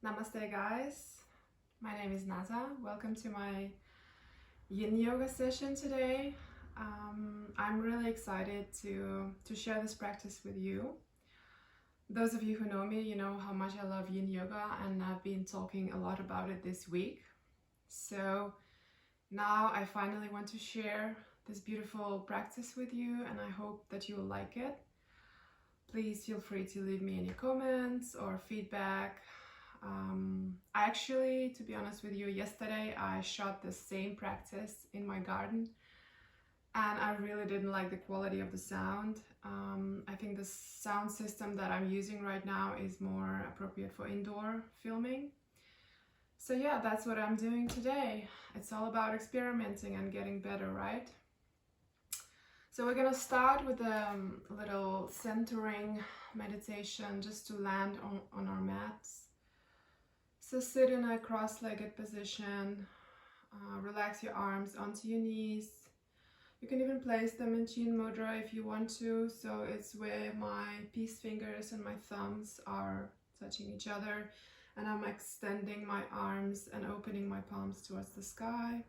Namaste guys, my name is Nata. Welcome to my yin yoga session today. I'm really excited to share this practice with you. Those of you who know me, you know how much I love yin yoga, and I've been talking a lot about it this week. So now I finally want to share this beautiful practice with you, and I hope that you will like it. Please feel free to leave me any comments or feedback. I actually, to be honest with you, yesterday I shot the same practice in my garden and I really didn't like the quality of the sound. I think the sound system that I'm using right now is more appropriate for indoor filming. So yeah, that's what I'm doing today. It's all about experimenting and getting better, right? So we're gonna start with a little centering meditation just to land on our mats. So sit in a cross-legged position, relax your arms onto your knees. You can even place them in Chin Mudra if you want to, so it's where my peace fingers and my thumbs are touching each other, and I'm extending my arms and opening my palms towards the sky,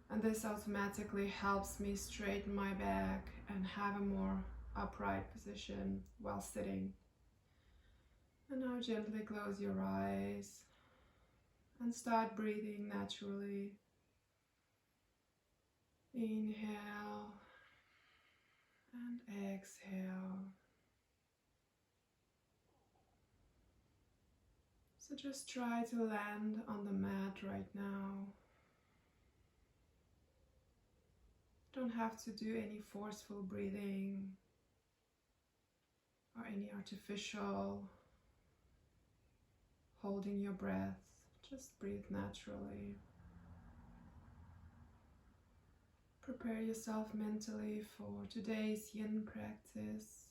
and this automatically helps me straighten my back and have a more upright position while sitting. And now gently close your eyes and start breathing naturally. Inhale and exhale. So just try to land on the mat right now. Don't have to do any forceful breathing or any artificial holding your breath. Just breathe naturally. Prepare yourself mentally for today's yin practice.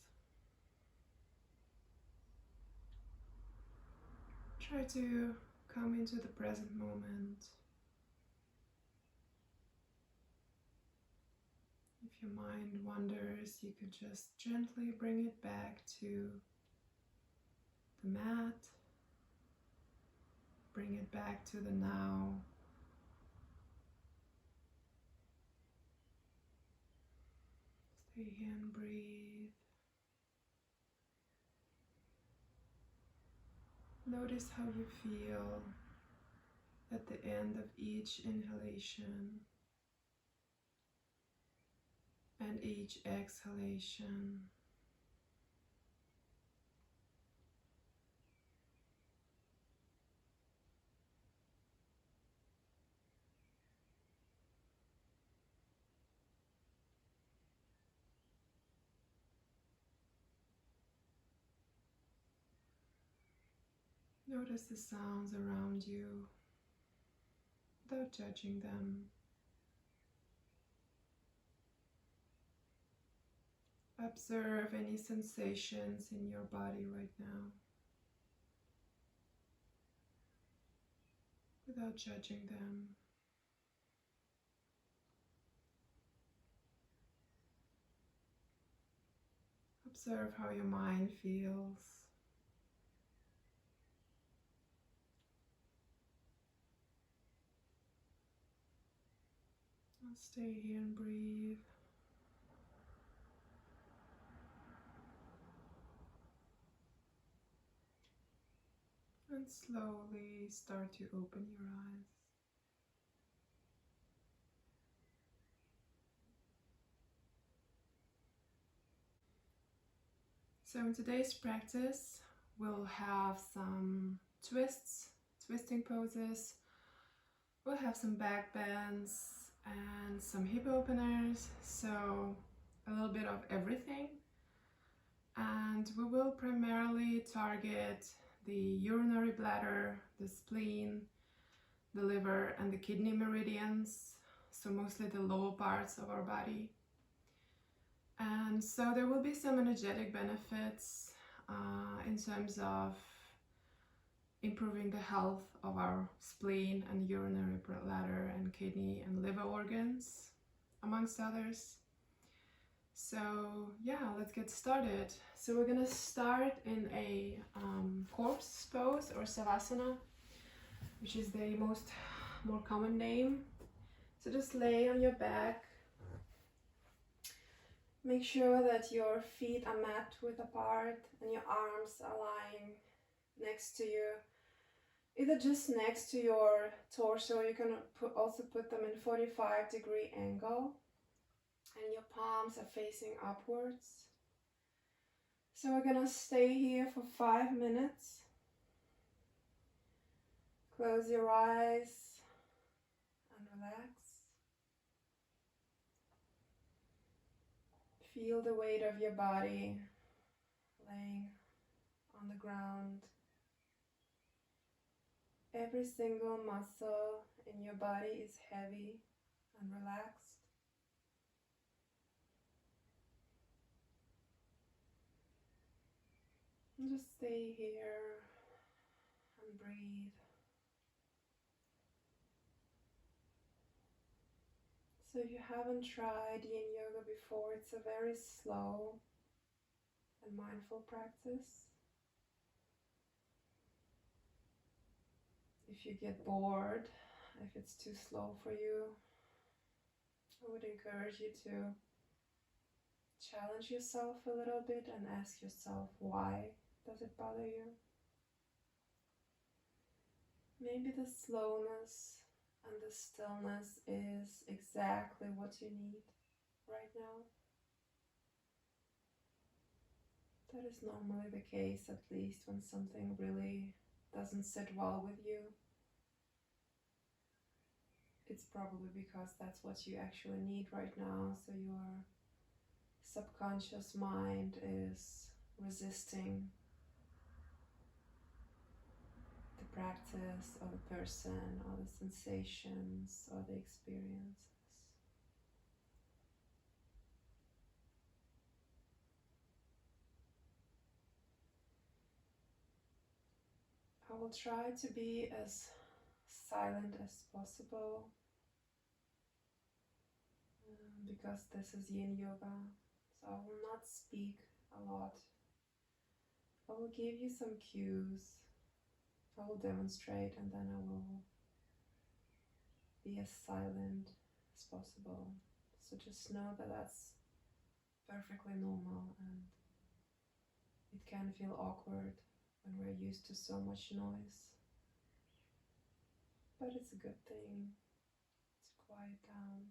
Try to come into the present moment. If your mind wanders, you could just gently bring it back to the mat. Bring it back to the now. Stay here and breathe. Notice how you feel at the end of each inhalation and each exhalation. Notice the sounds around you without judging them. Observe any sensations in your body right now without judging them. Observe how your mind feels. Stay here and breathe. And slowly start to open your eyes. So in today's practice, we'll have some twisting poses. We'll have some back bends and some hip openers, so a little bit of everything. And we will primarily target the urinary bladder, the spleen, the liver, and the kidney meridians, so mostly the lower parts of our body. And so there will be some energetic benefits in terms of improving the health of our spleen and urinary bladder and kidney and liver organs, amongst others. So yeah, let's get started. So we're gonna start in a corpse pose or savasana, which is the more common name. So just lay on your back. Make sure that your feet are mat width apart and your arms are lying next to you, either just next to your torso. You can also put them in 45-degree angle, and your palms are facing upwards. So we're gonna stay here for 5 minutes. Close your eyes and relax. Feel the weight of your body laying on the ground. Every single muscle in your body is heavy and relaxed. And just stay here and breathe. So if you haven't tried yin yoga before, it's a very slow and mindful practice. If you get bored, if it's too slow for you, I would encourage you to challenge yourself a little bit and ask yourself, why does it bother you? Maybe the slowness and the stillness is exactly what you need right now. That is normally the case, at least when something really doesn't sit well with you. It's probably because that's what you actually need right now, so your subconscious mind is resisting the practice or the person or the sensations or the experiences. I will try to be as silent as possible because this is yin yoga, so I will not speak a lot. I will give you some cues, I will demonstrate, and then I will be as silent as possible. So just know that that's perfectly normal, and it can feel awkward when we're used to so much noise. But it's a good thing to quiet down.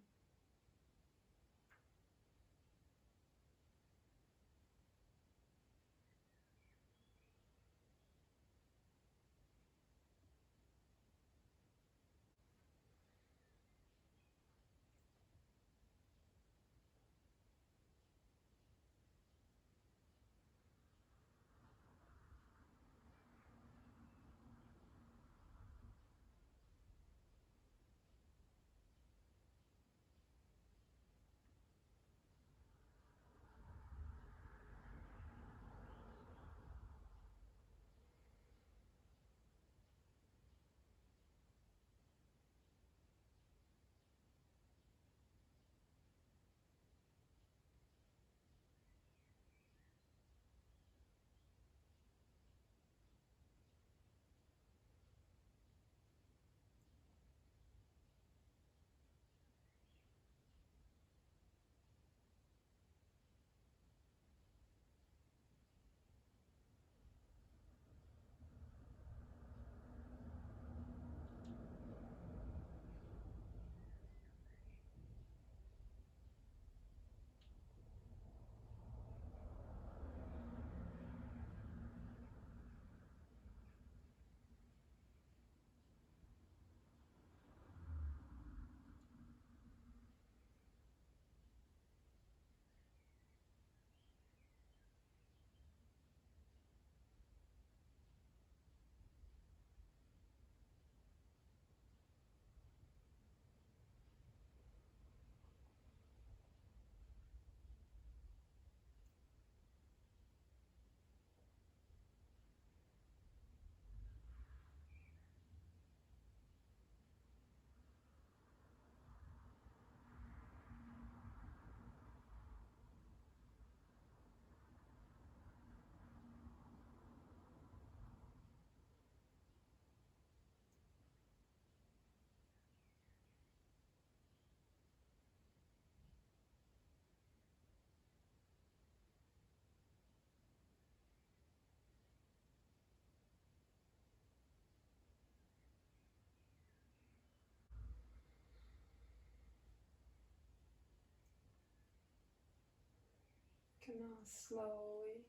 You can now slowly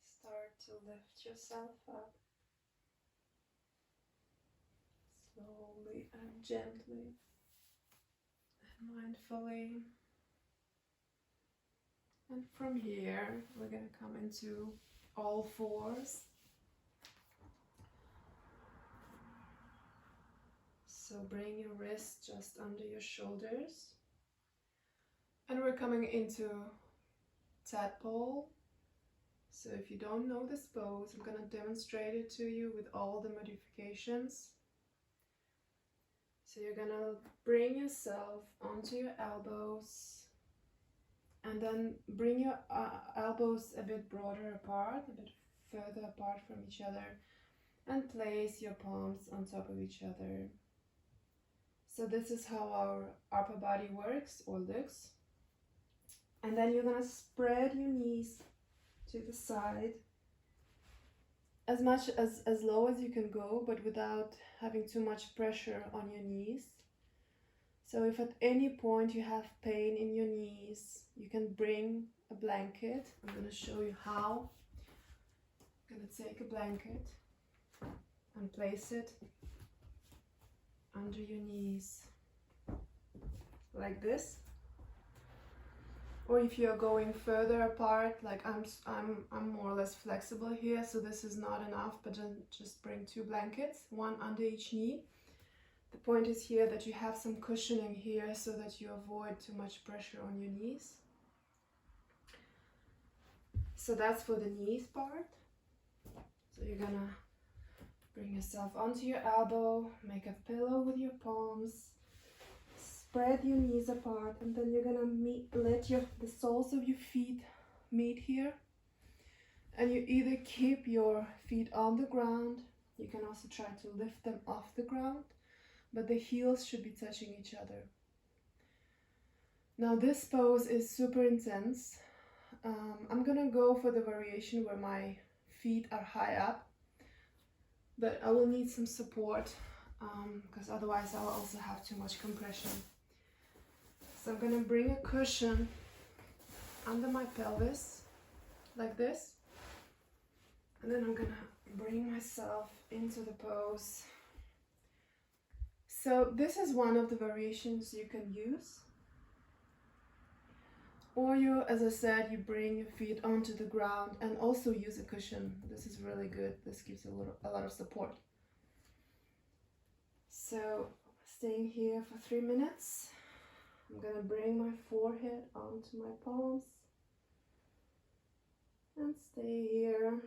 start to lift yourself up. Slowly and gently and mindfully. And from here, we're going to come into all fours. So bring your wrist just under your shoulders. And we're coming into tadpole. So if you don't know this pose, I'm going to demonstrate it to you with all the modifications. So you're going to bring yourself onto your elbows. And then bring your elbows a bit broader apart, a bit further apart from each other, and place your palms on top of each other. So this is how our upper body works or looks. And then you're gonna spread your knees to the side, as much as low as you can go, but without having too much pressure on your knees. So if at any point you have pain in your knees, you can bring a blanket. I'm going to show you how. I'm going to take a blanket and place it under your knees like this. Or if you're going further apart, like I'm more or less flexible here, so this is not enough, but then just bring two blankets, one under each knee. The point is here that you have some cushioning here so that you avoid too much pressure on your knees. So that's for the knees part. So you're gonna bring yourself onto your elbow, make a pillow with your palms, spread your knees apart, and then you're gonna let the soles of your feet meet here. And you either keep your feet on the ground, you can also try to lift them off the ground, but the heels should be touching each other. Now this pose is super intense. I'm gonna go for the variation where my feet are high up, but I will need some support because otherwise I'll also have too much compression. So I'm gonna bring a cushion under my pelvis like this, and then I'm gonna bring myself into the pose. So this is one of the variations you can use. Or you, as I said, you bring your feet onto the ground and also use a cushion. This is really good. This gives a lot of support. So staying here for 3 minutes. I'm gonna bring my forehead onto my palms and stay here.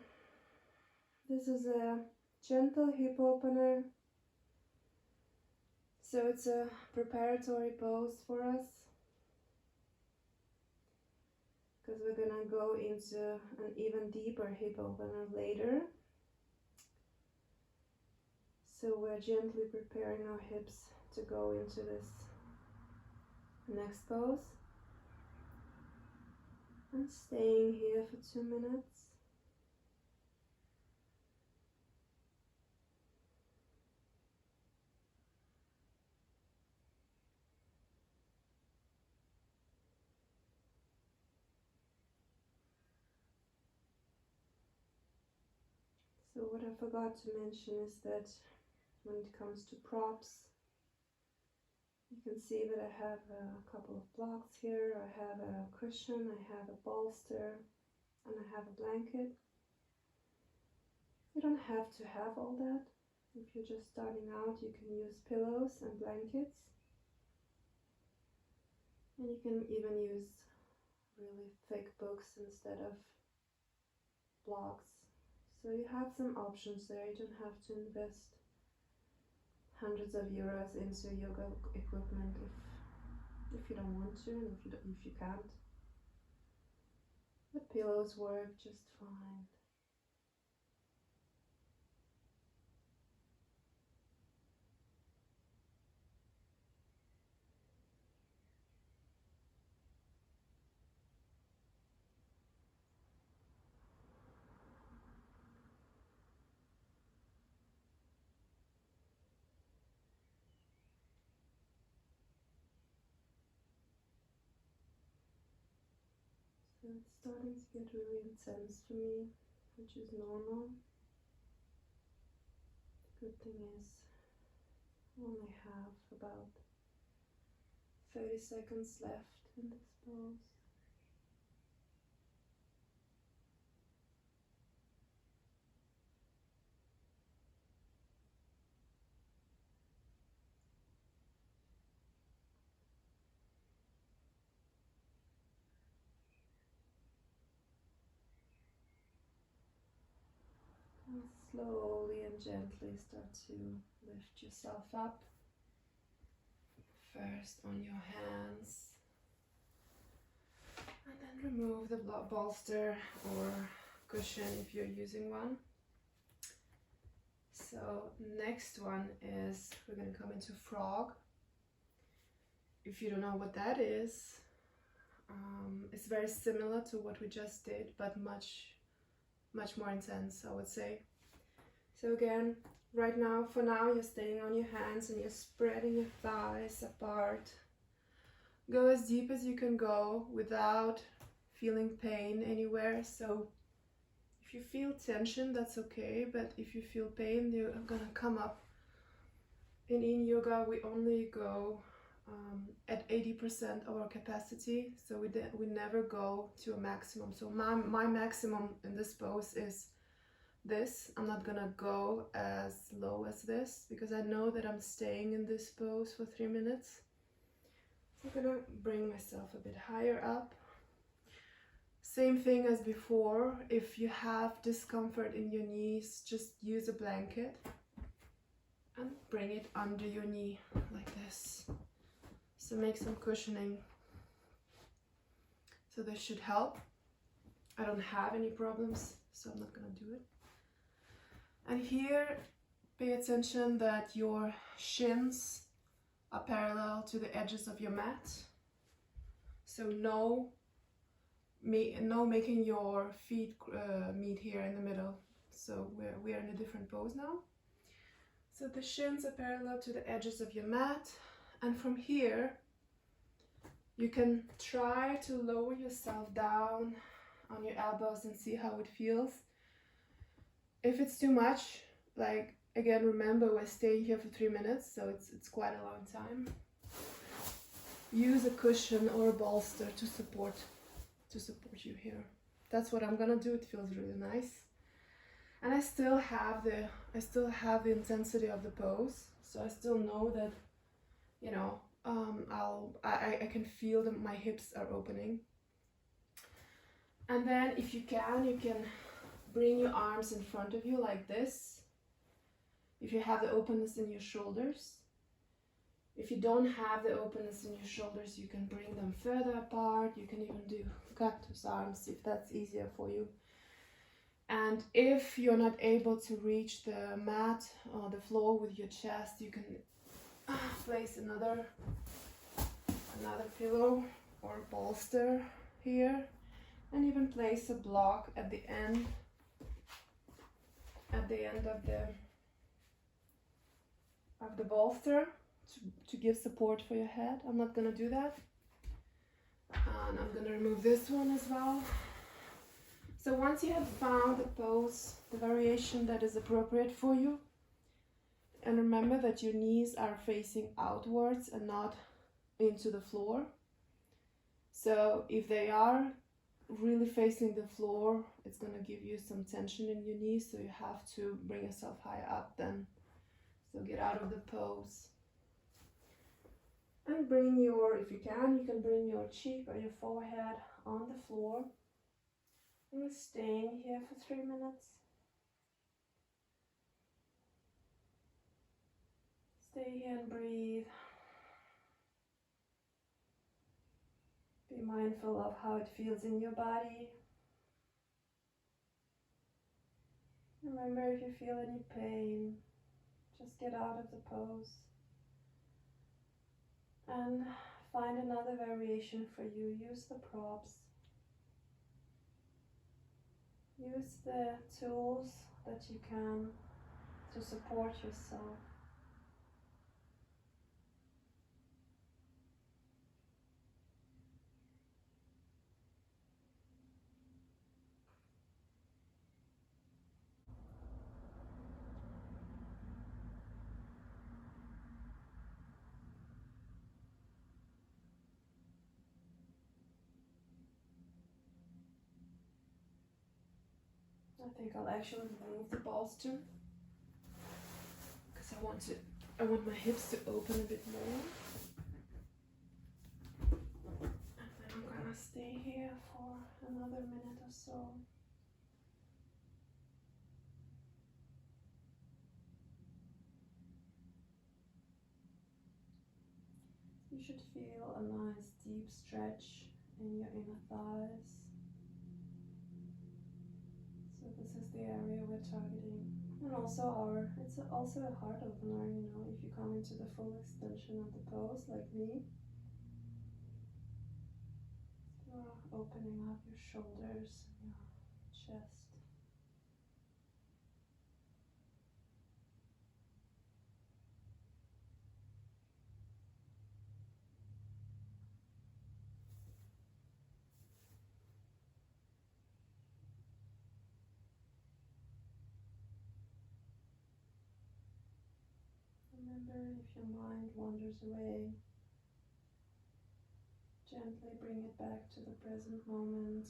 This is a gentle hip opener. So it's a preparatory pose for us, because we're gonna go into an even deeper hip opener later. So we're gently preparing our hips to go into this next pose. And staying here for 2 minutes. So what I forgot to mention is that when it comes to props, you can see that I have a couple of blocks here. I have a cushion, I have a bolster, and I have a blanket. You don't have to have all that. If you're just starting out, you can use pillows and blankets. And you can even use really thick books instead of blocks. So you have some options there. You don't have to invest hundreds of euros into yoga equipment if you don't want to, and if you can't. The pillows work just fine. So it's starting to get really intense for me, which is normal. The good thing is I only have about 30 seconds left in this pose. And slowly and gently start to lift yourself up. First on your hands, and then remove the bolster or cushion if you're using one. So next one is we're going to come into frog. If you don't know what that is, it's very similar to what we just did, but much more intense, I would say. So again, right now, for now, you're staying on your hands and you're spreading your thighs apart. Go as deep as you can go without feeling pain anywhere. So if you feel tension, that's okay, but if you feel pain, you're gonna come up. In yoga, we only go at 80% of our capacity, so we never go to a maximum. So my maximum in this pose is this. I'm not gonna go as low as this because I know that I'm staying in this pose for 3 minutes. So I'm gonna bring myself a bit higher up. Same thing as before. If you have discomfort in your knees, just use a blanket and bring it under your knee like this. So make some cushioning. So this should help. I don't have any problems, so I'm not gonna do it. And here, pay attention that your shins are parallel to the edges of your mat. So no making your feet meet here in the middle. So we're in a different pose now. So the shins are parallel to the edges of your mat. And from here, you can try to lower yourself down on your elbows and see how it feels. If it's too much, like again, remember we're staying here for 3 minutes, so it's quite a long time. Use a cushion or a bolster to support you here. That's what I'm gonna do. It feels really nice, and I still have the intensity of the pose, so I still know that, you know, I can feel that my hips are opening. And then if you can bring your arms in front of you like this. If you have the openness in your shoulders. If you don't have the openness in your shoulders, you can bring them further apart. You can even do cactus arms if that's easier for you. And if you're not able to reach the mat or the floor with your chest, you can place another pillow or bolster here, and even place a block at the end of the bolster to give support for your head. I'm not gonna do that, and I'm gonna remove this one as well. So once you have found the pose, the variation that is appropriate for you, and remember that your knees are facing outwards and not into the floor. So if they are really facing the floor, it's going to give you some tension in your knees, so you have to bring yourself higher up then. So get out of the pose. And bring your, if you can bring your cheek or your forehead on the floor. And we're staying here for 3 minutes. Stay here and breathe. Be mindful of how it feels in your body. Remember, if you feel any pain, just get out of the pose. And find another variation for you. Use the props. Use the tools that you can to support yourself. I think I'll actually remove the bolster because I want my hips to open a bit more. And then I'm gonna stay here for another minute or so. You should feel a nice deep stretch in your inner thighs. So this is the area we're targeting. And also it's also a heart opener, you know, if you come into the full extension of the pose like me. You're opening up your shoulders and your chest. Remember, if your mind wanders away, gently bring it back to the present moment.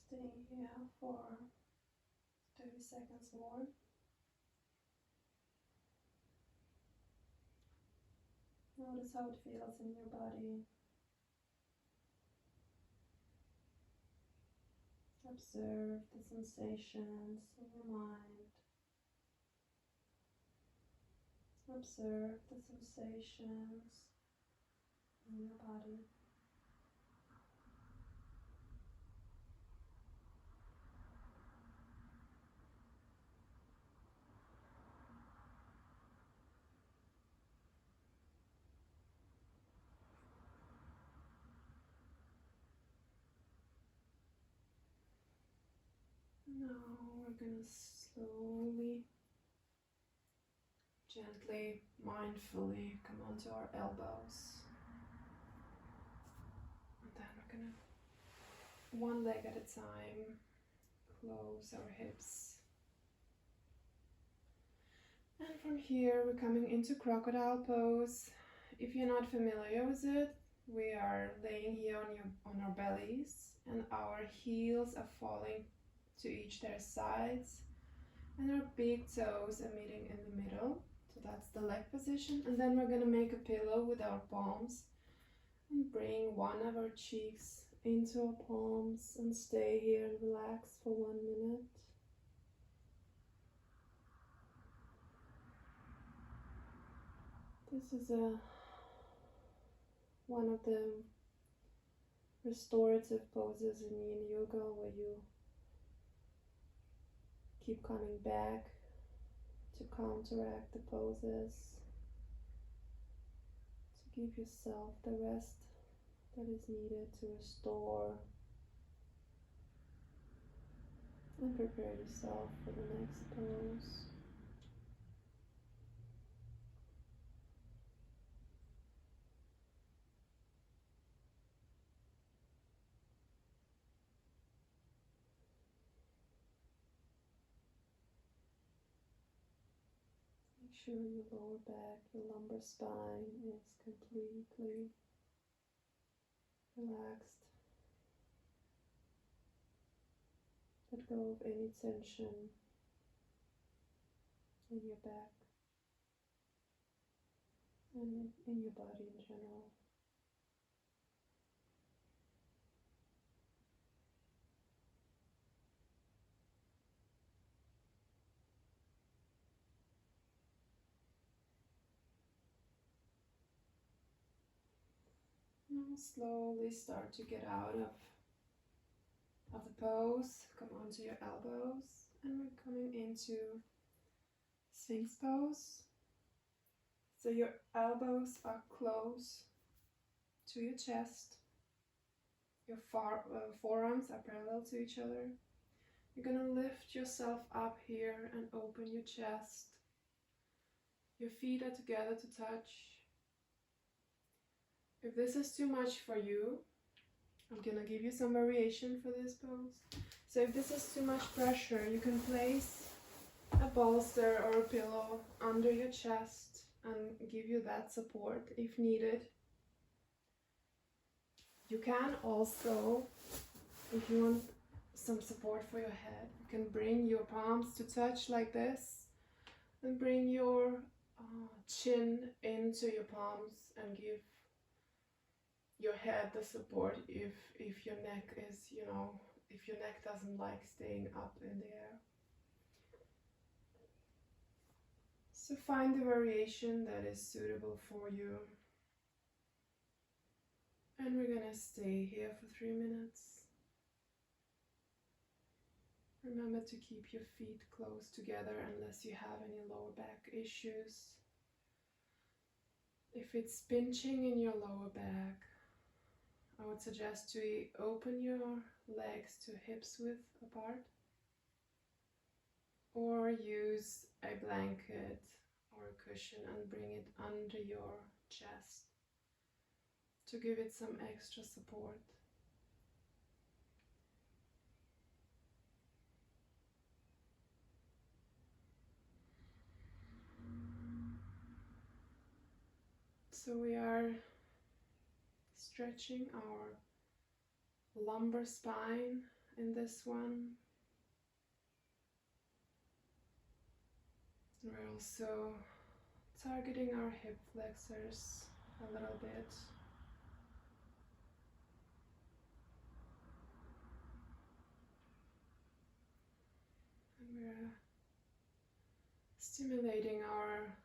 Stay here for 30 seconds more. Notice how it feels in your body. Observe the sensations in your mind. Observe the sensations in your body. Now we're gonna slowly, gently, mindfully come onto our elbows. And then we're gonna, one leg at a time, close our hips. And from here we're coming into crocodile pose. If you're not familiar with it, we are laying here on our bellies and our heels are falling to each their sides and our big toes are meeting in the middle. So that's the leg position. And then we're going to make a pillow with our palms and bring one of our cheeks into our palms and stay here and relax for 1 minute. This is one of the restorative poses in yin yoga where you keep coming back to counteract the poses, to give yourself the rest that is needed to restore and prepare yourself for the next pose. Make sure your lower back, your lumbar spine is completely relaxed. Let go of any tension in your back and in your body in general. Now slowly start to get out of the pose. Come onto your elbows and we're coming into Sphinx pose. So your elbows are close to your chest. Your forearms are parallel to each other. You're gonna lift yourself up here and open your chest. Your feet are together to touch. If this is too much for you, I'm gonna give you some variation for this pose. So if this is too much pressure, you can place a bolster or a pillow under your chest and give you that support if needed. You can also, if you want some support for your head, you can bring your palms to touch like this and bring your chin into your palms and give your head the support if your neck is, if your neck doesn't like staying up in the air. So find the variation that is suitable for you. And we're gonna stay here for 3 minutes. Remember to keep your feet close together unless you have any lower back issues. If it's pinching in your lower back, I would suggest to open your legs to hips width apart, or use a blanket or a cushion and bring it under your chest to give it some extra support. So we are stretching our lumbar spine in this one. We're also targeting our hip flexors a little bit. And we're stimulating our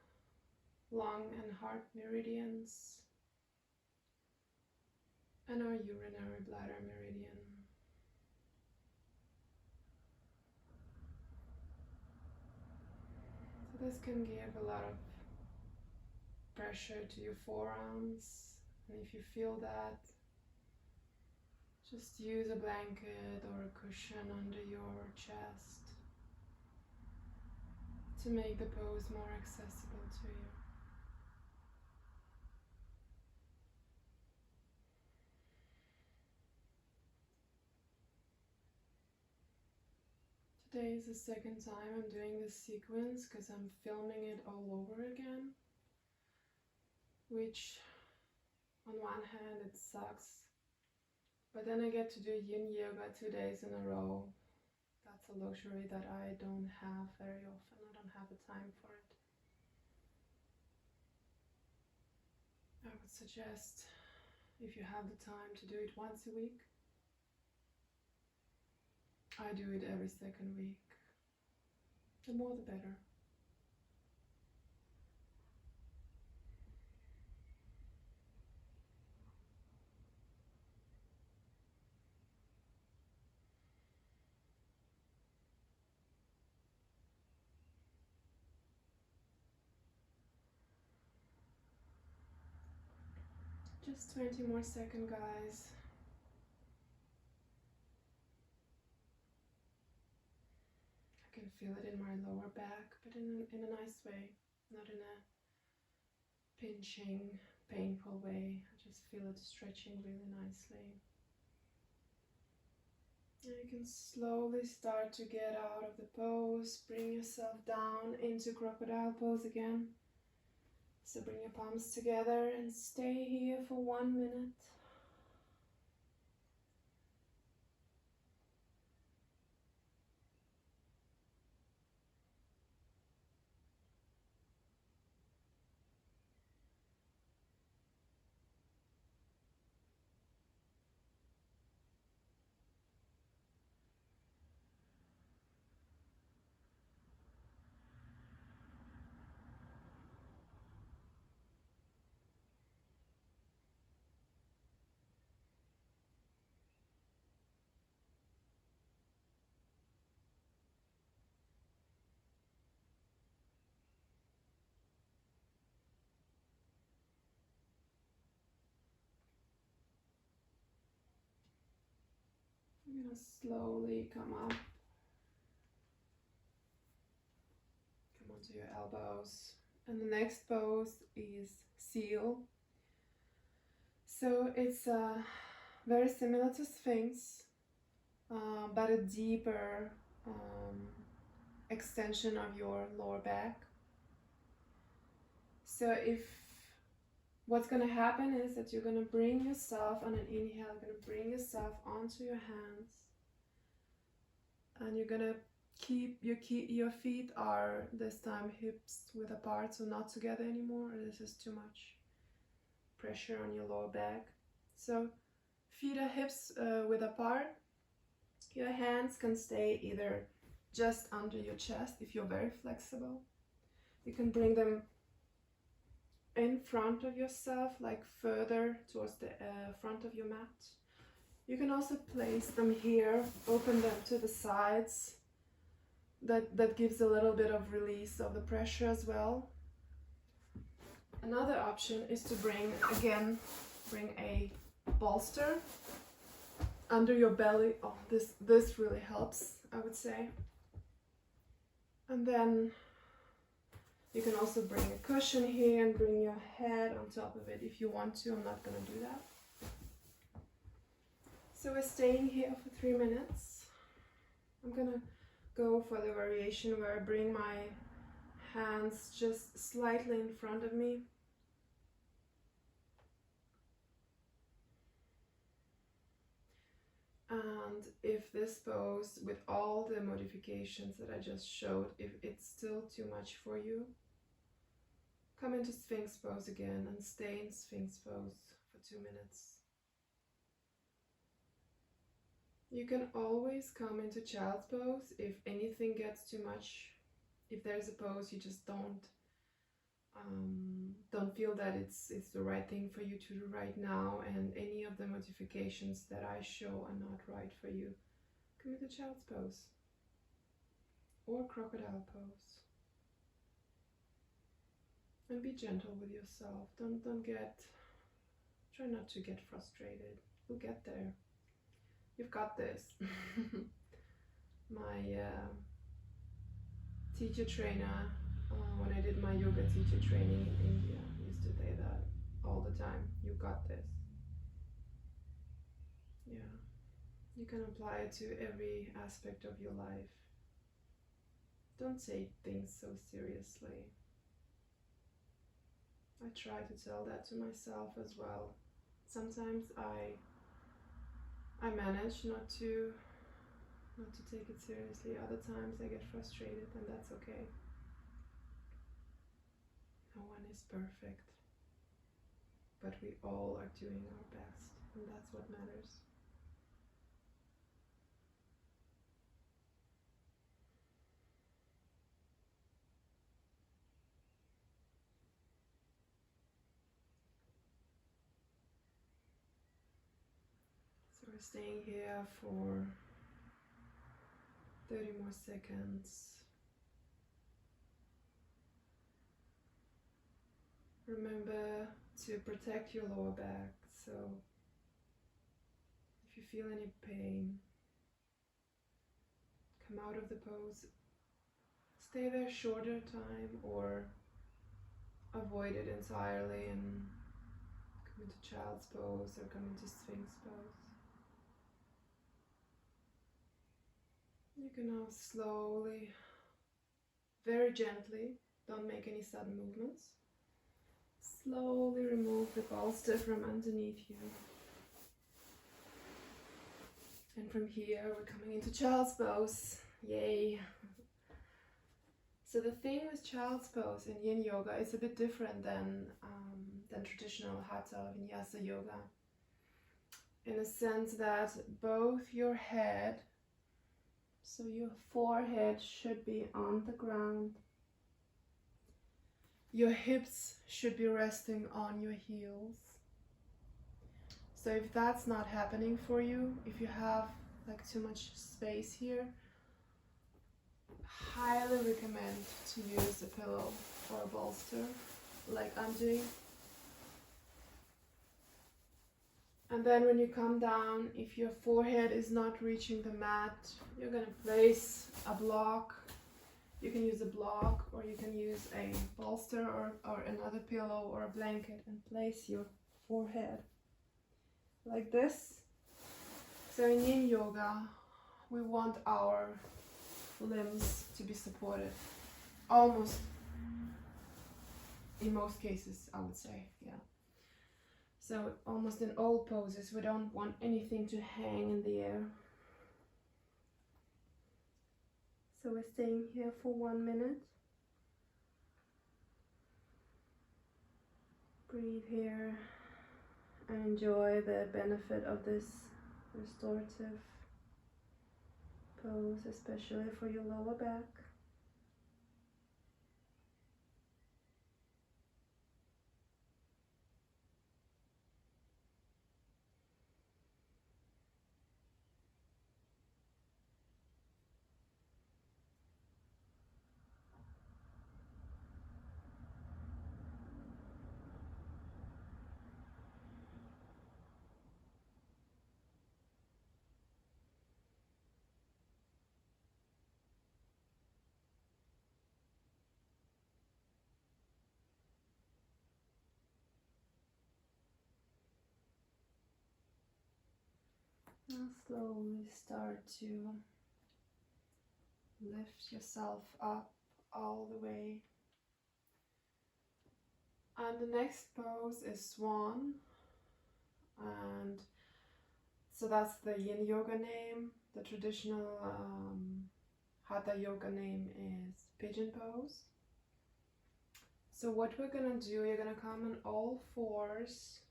lung and heart meridians and our urinary bladder meridian. So this can give a lot of pressure to your forearms, and if you feel that, just use a blanket or a cushion under your chest to make the pose more accessible to you. Today is the second time I'm doing this sequence because I'm filming it all over again, which on one hand it sucks, but then I get to do yin yoga 2 days in a row. That's a luxury that I don't have very often. I don't have the time for it. I would suggest, if you have the time, to do it once a week. I do it every second week. The more the better. Just 20 more seconds, guys. I can feel it in my lower back, but in a nice way, not in a pinching, painful way. I just feel it stretching really nicely. And you can slowly start to get out of the pose. Bring yourself down into crocodile pose again. So bring your palms together and stay here for 1 minute. I'm gonna slowly come up. Come onto your elbows. And the next pose is seal. So it's very similar to Sphinx, but a deeper extension of your lower back. So if what's going to happen is that you're going to bring yourself on an inhale, you're going to bring yourself onto your hands, and you're going to keep your feet are this time hips width apart, so not together anymore. This is too much pressure on your lower back. So feet are hips width apart. Your hands can stay either just under your chest if you're very flexible. You can bring them in front of yourself, like further towards the front of your mat. You can also place them here, open them to the sides. That gives a little bit of release of the pressure as well. Another option is to bring a bolster under your belly. Oh, this really helps, I would say. And then you can also bring a cushion here and bring your head on top of it if you want to. I'm not going to do that. So we're staying here for 3 minutes. I'm going to go for the variation where I bring my hands just slightly in front of me. And if this pose, with all the modifications that I just showed, if it's still too much for you, come into Sphinx pose again and stay in Sphinx pose for 2 minutes. You can always come into Child's pose if anything gets too much. If there's a pose you just don't feel that it's the right thing for you to do right now, and any of the modifications that I show are not right for you, come into Child's pose or crocodile pose. And be gentle with yourself. Try not to get frustrated. You'll get there. You've got this. My teacher trainer, when I did my yoga teacher training in India, used to say that all the time. You got this. Yeah. You can apply it to every aspect of your life. Don't take things so seriously. I try to tell that to myself as well. Sometimes I manage not to take it seriously. Other times I get frustrated, and that's okay. No one is perfect, but we all are doing our best, and that's what matters. So we're staying here for 30 more seconds. Remember to protect your lower back, so if you feel any pain, come out of the pose, stay there shorter time, or avoid it entirely and come into Child's pose or come into Sphinx pose. You can now slowly, very gently, don't make any sudden movements, slowly remove the bolster from underneath you. And from here we're coming into Child's pose. Yay! So the thing with Child's pose in Yin Yoga is a bit different than traditional Hatha or Vinyasa Yoga, in a sense that both your head, so your forehead should be on the ground, your hips should be resting on your heels. So if that's not happening for you, if you have like too much space here, highly recommend to use a pillow or a bolster like I'm doing. And then when you come down, if your forehead is not reaching the mat, you're going to place a block. You can use a block, or you can use a bolster or another pillow or a blanket and place your forehead like this. So in yin yoga, we want our limbs to be supported, almost in most cases, I would say, yeah. So almost in all poses, we don't want anything to hang in the air. So we're staying here for 1 minute. Breathe here and enjoy the benefit of this restorative pose, especially for your lower back. Now slowly start to lift yourself up all the way. And the next pose is Swan. And so that's the yin yoga name. The traditional hatha yoga name is pigeon pose. So what we're gonna do, you're gonna come on all fours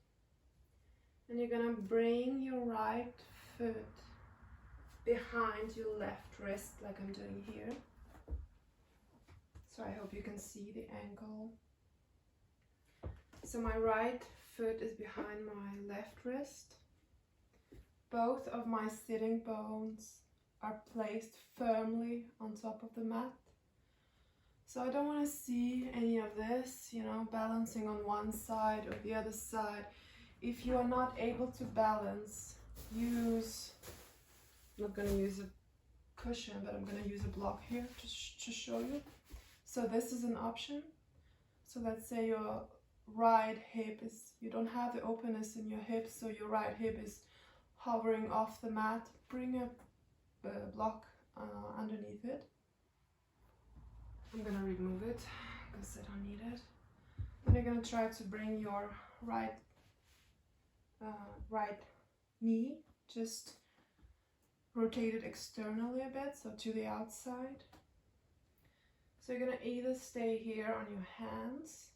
and you're gonna bring your right foot behind your left wrist like I'm doing here. So I hope you can see the ankle. So my right foot is behind my left wrist. Both of my sitting bones are placed firmly on top of the mat. So I don't want to see any of this, you know, balancing on one side or the other side. If you are not able to balance, use, I'm not going to use a cushion, but I'm going to use a block here to show you. So this is an option. So let's say your right hip is, you don't have the openness in your hips, so your right hip is hovering off the mat. Bring a block underneath it. I'm gonna remove it because I don't need it. Then you're gonna try to bring your right knee, just rotate it externally a bit, so to the outside. So you're gonna either stay here on your hands.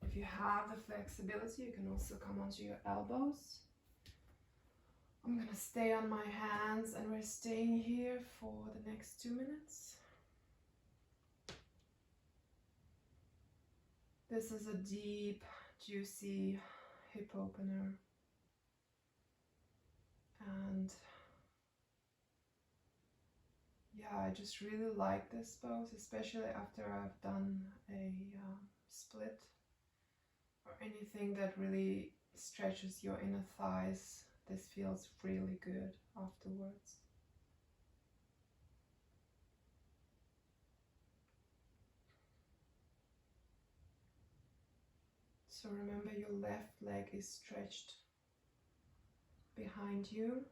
If you have the flexibility, you can also come onto your elbows. I'm gonna stay on my hands and we're staying here for the next 2 minutes. This is a deep, juicy hip opener. And yeah, I just really like this pose, especially after I've done a split or anything that really stretches your inner thighs. This feels really good afterwards. So remember, your left leg is stretched behind you.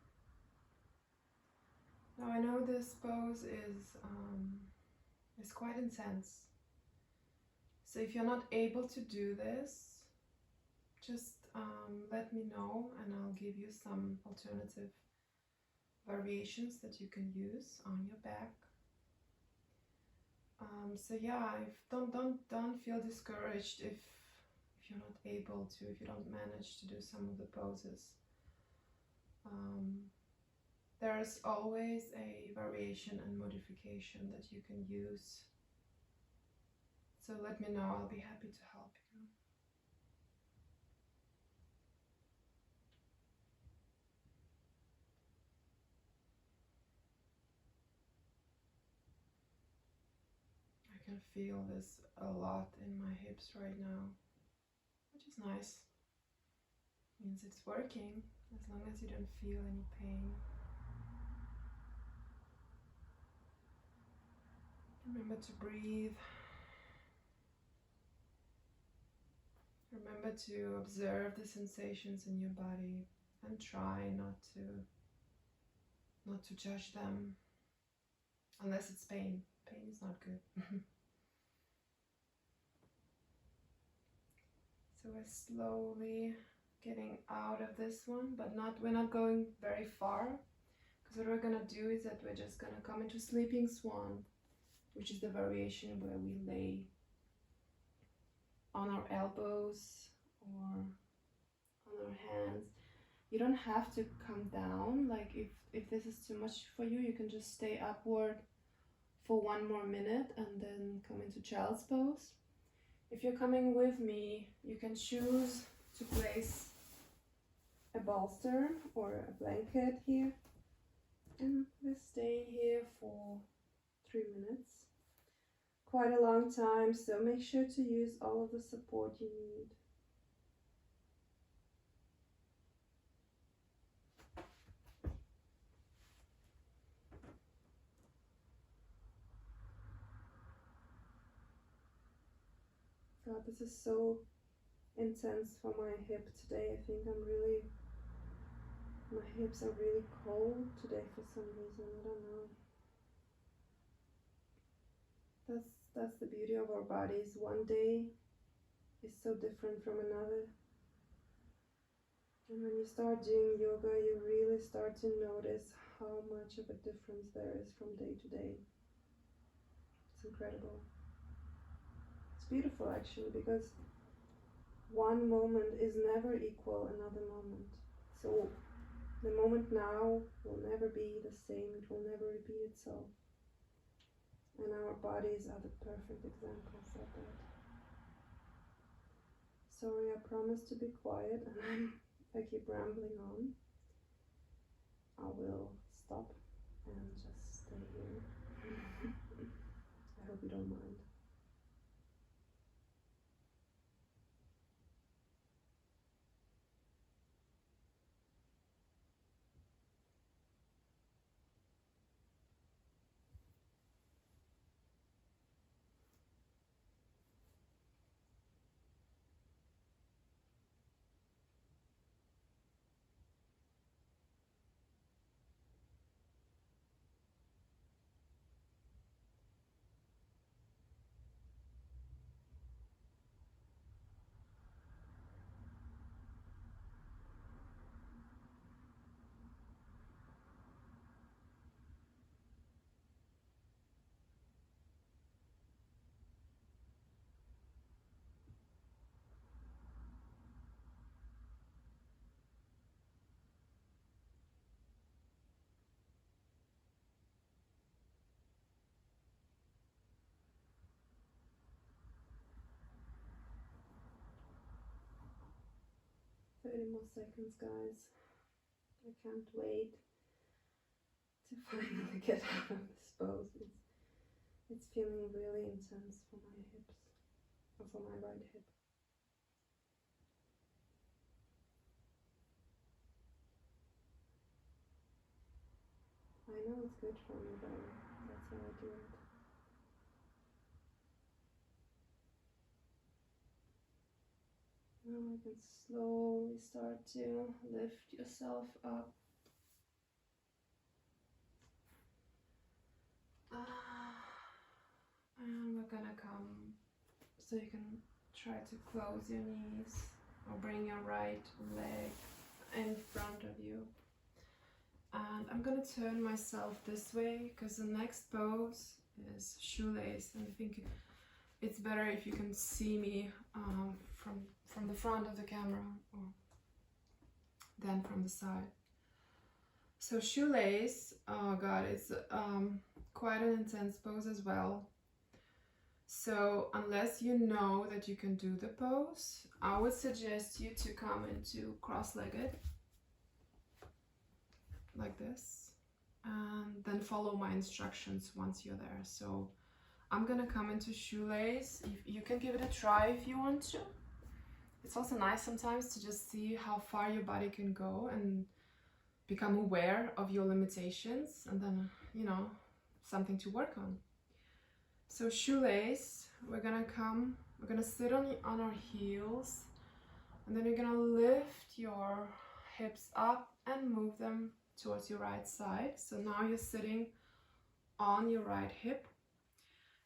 Now I know this pose is quite intense. So if you're not able to do this, just let me know and I'll give you some alternative variations that you can use on your back. So yeah, don't feel discouraged if you're not able to, if you don't manage to do some of the poses. There's always a variation and modification that you can use. So let me know, I'll be happy to help you. I can feel this a lot in my hips right now, which is nice. means it's working, as long as you don't feel any pain. Remember to breathe. Remember to observe the sensations in your body and try not to judge them, unless it's pain. Pain is not good. So we're slowly getting out of this one, but we're not going very far, because what we're gonna do is that we're just gonna come into sleeping swan, which is the variation where we lay on our elbows or on our hands. You don't have to come down. Like if this is too much for you, you can just stay upward for 1 more minute and then come into child's pose. If you're coming with me, you can choose to place a bolster or a blanket here, and we're staying here for 3 minutes. Quite a long time, so make sure to use all of the support you need. God, this is so intense for my hip today. I think my hips are really cold today for some reason. I don't know. That's the beauty of our bodies. One day is so different from another. And when you start doing yoga, you really start to notice how much of a difference there is from day to day. It's incredible. It's beautiful actually, because one moment is never equal another moment. So the moment now will never be the same, it will never repeat itself. And our bodies are the perfect examples of that. Sorry, I promised to be quiet and I keep rambling on. I will stop and just stay here. I hope you don't mind. More seconds, guys. I can't wait to finally get out of this pose. It's feeling really intense for my hips, or for my right hip. I know it's good for me, but that's how I do it. Now you can slowly start to lift yourself up. And we're gonna come, so you can try to close your knees or bring your right leg in front of you. And I'm gonna turn myself this way because the next pose is shoelace, and I think it's better if you can see me from the front of the camera than from the side. So shoelace, oh god, it's quite an intense pose as well. So unless you know that you can do the pose, I would suggest you to come into cross-legged like this, and then follow my instructions once you're there. So I'm gonna come into shoelace. You can give it a try if you want to. It's also nice sometimes to just see how far your body can go and become aware of your limitations, and then, you know, something to work on. So shoelace, we're gonna sit on our heels, and then you're gonna lift your hips up and move them towards your right side. So now you're sitting on your right hip.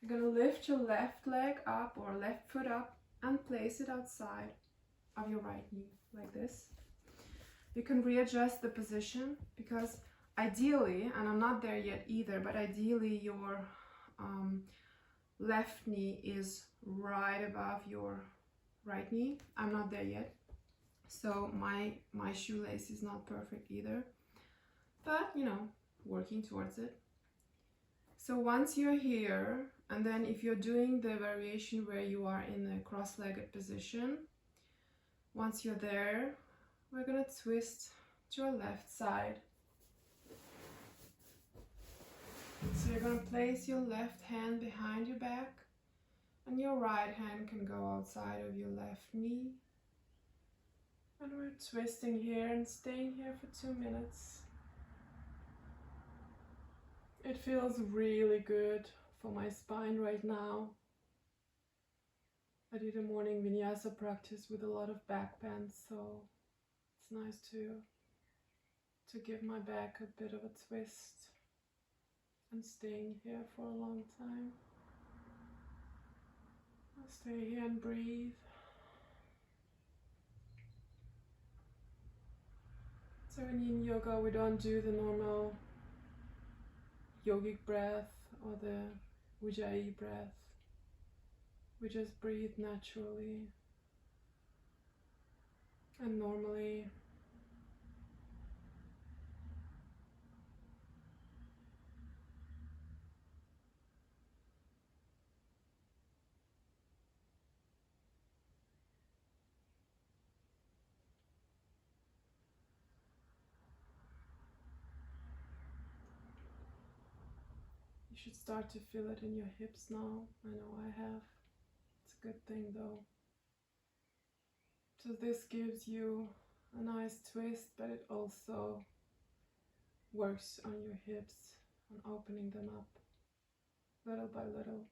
You're gonna lift your left leg up or left foot up and place it outside of your right knee, like this. You can readjust the position, because ideally, and I'm not there yet either, but ideally your left knee is right above your right knee. I'm not there yet, so my shoelace is not perfect either, but you know, working towards it. So once you're here, and then if you're doing the variation where you are in the cross-legged position, once you're there, we're gonna twist to your left side. So you're gonna place your left hand behind your back, and your right hand can go outside of your left knee. And we're twisting here and staying here for 2 minutes. It feels really good for my spine right now. I did a morning vinyasa practice with a lot of back bends, so it's nice to give my back a bit of a twist and staying here for a long time. I'll stay here and breathe. So in yin yoga we don't do the normal yogic breath or the ujjayi breath. We just breathe naturally and normally. You should start to feel it in your hips now. I know I have. It's a good thing though. So this gives you a nice twist, but it also works on your hips and opening them up little by little.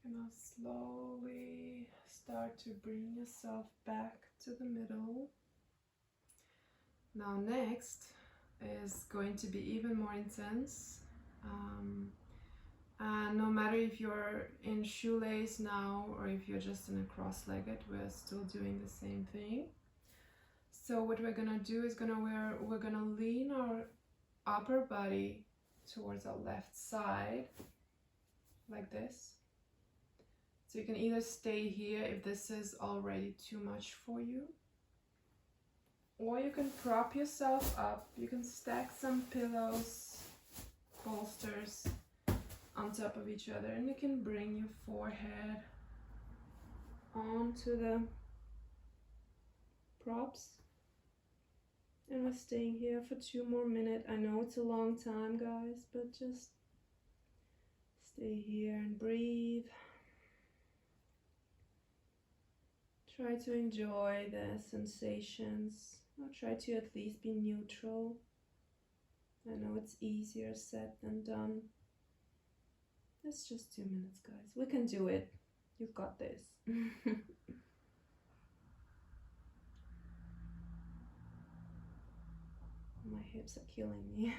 And now slowly start to bring yourself back to the middle. Now next is going to be even more intense. And no matter if you're in shoelace now or if you're just in a cross-legged, we're still doing the same thing. So what we're gonna do is we're gonna lean our upper body towards our left side, like this. So you can either stay here if this is already too much for you, or you can prop yourself up. You can stack some pillows, bolsters on top of each other, and you can bring your forehead onto the props. And we're staying here for 2 more minutes. I know it's a long time, guys, but just stay here and breathe. Try to enjoy the sensations, or try to at least be neutral. I know it's easier said than done. It's just 2 minutes, guys. We can do it. You've got this. My hips are killing me.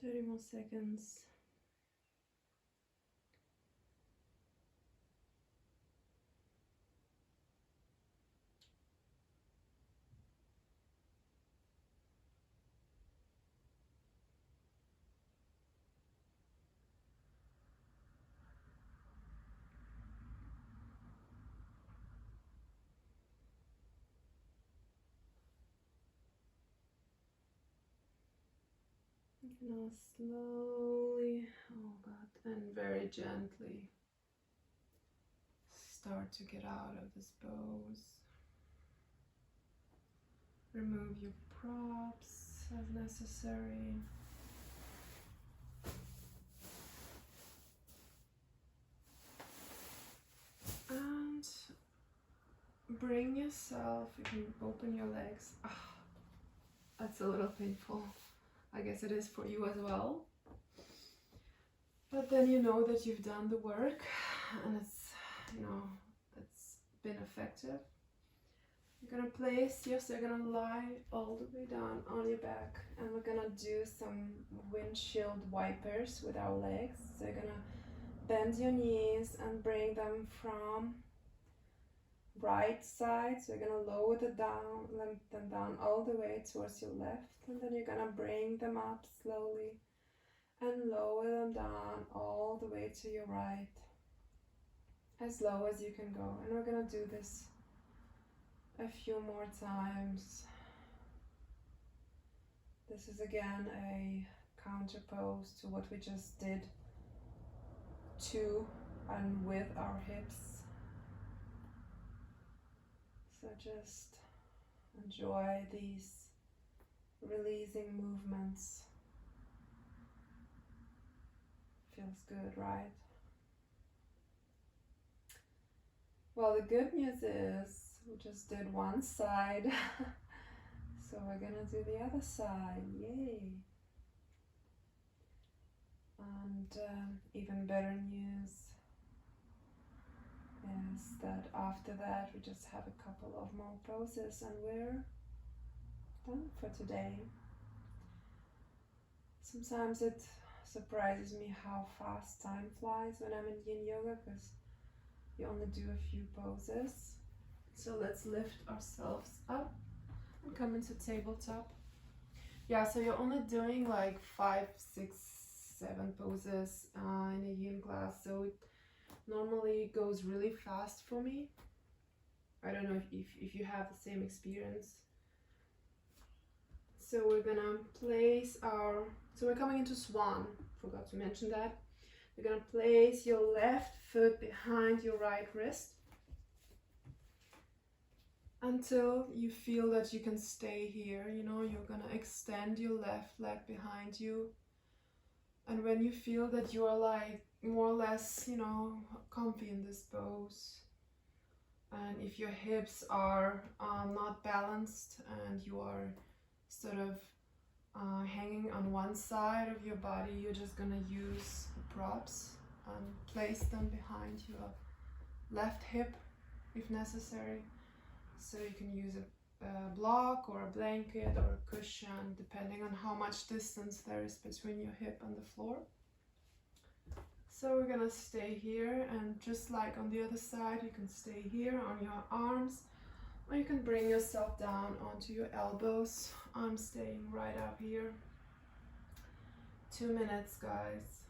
30 more seconds. Now slowly, oh God, and very gently start to get out of this pose. Remove your props as necessary. And bring yourself, you can open your legs. Ah, that's a little painful. I guess it is for you as well. But then you know that you've done the work and it's, it's been effective. You're gonna place, yes, you're gonna lie all the way down on your back, and we're gonna do some windshield wipers with our legs. So you're gonna bend your knees and bring them from right side. So you're gonna lower them down all the way towards your left, and then you're gonna bring them up slowly and lower them down all the way to your right, as low as you can go. And we're gonna do this a few more times. This is again a counter pose to what we just did to and with our hips. So just enjoy these releasing movements. Feels good, right? Well, the good news is we just did one side. So we're gonna do the other side. Yay! And even better news is that after that we just have a couple of more poses and we're done for today. Sometimes it surprises me how fast time flies when I'm in yin yoga, because you only do a few poses. So let's lift ourselves up and come into tabletop. Yeah, so you're only doing like 5, 6, 7 poses in a yin class, so it normally goes really fast for me. I don't know if you have the same experience. So we're gonna place so we're coming into swan, forgot to mention that. You're gonna place your left foot behind your right wrist until you feel that you can stay here. You're gonna extend your left leg behind you, and when you feel that you are like more or less, comfy in this pose, and if your hips are not balanced and you are sort of hanging on one side of your body, you're just gonna use the props and place them behind your left hip if necessary. So you can use a block or a blanket or a cushion, depending on how much distance there is between your hip and the floor. So we're gonna stay here, and just like on the other side, you can stay here on your arms, or you can bring yourself down onto your elbows. I'm staying right up here. 2 minutes, guys.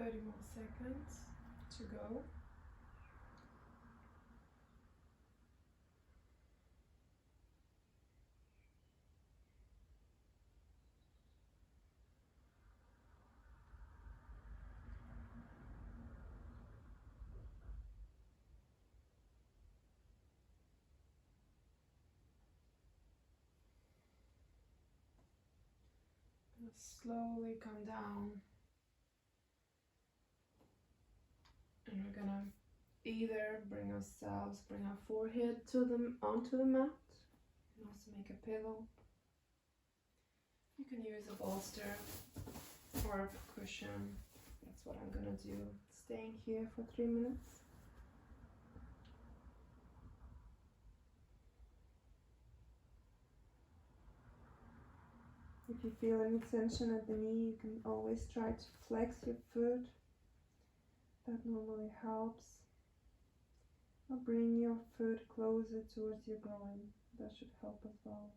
30 more seconds to go. Slowly come down, and we're gonna either bring our forehead onto the mat, and also make a pillow. You can use a bolster or a cushion. That's what I'm gonna do. Staying here for 3 minutes. If you feel any tension at the knee, you can always try to flex your foot. That normally helps. Or bring your foot closer towards your groin. That should help as well.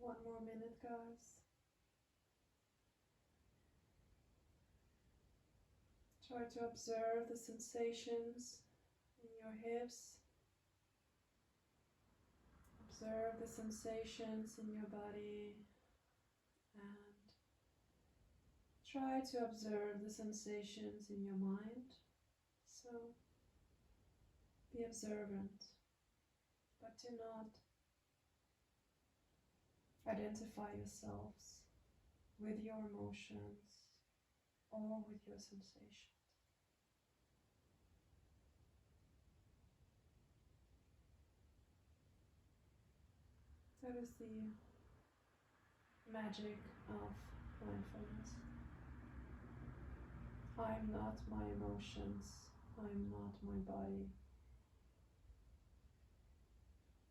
One more minute, guys. Try to observe the sensations in your hips. Observe the sensations in your body and try to observe the sensations in your mind. So be observant, but do not identify yourselves with your emotions or with your sensations. That is the magic of mindfulness. I'm not my emotions. I'm not my body.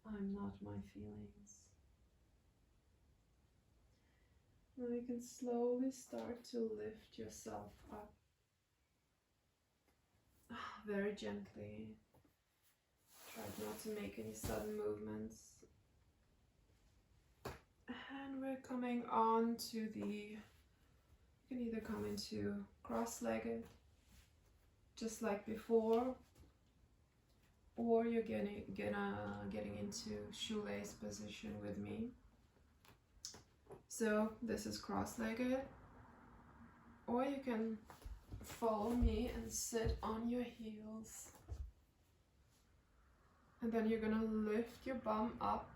I'm not my feelings. Now you can slowly start to lift yourself up. Very gently. Try not to make any sudden movements. And we're coming on to you can either come into cross-legged, just like before, or you're getting into shoelace position with me. So this is cross-legged, or you can follow me and sit on your heels. And then you're gonna lift your bum up,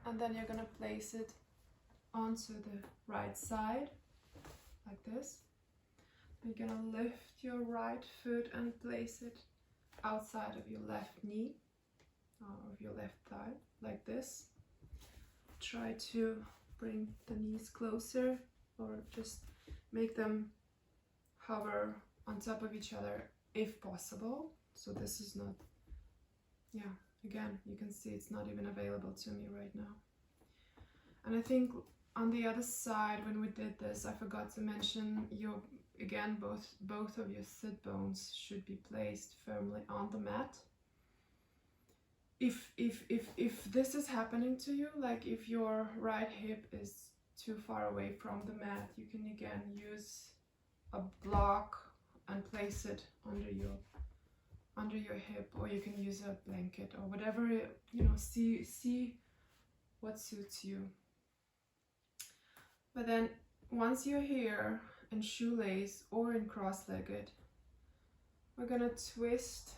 and then you're gonna place it onto the right side, like this. You're gonna lift your right foot and place it outside of your left knee, or of your left thigh, like this. Try to bring the knees closer, or just make them hover on top of each other if possible. So this is not, yeah, again, you can see it's not even available to me right now. And I think on the other side, when we did this, I forgot to mention again, both of your sit bones should be placed firmly on the mat. If this is happening to you, like if your right hip is too far away from the mat, you can again use a block and place it under your hip, or you can use a blanket or whatever, you know, see what suits you. But then once you're here in shoelace or in cross-legged, we're gonna twist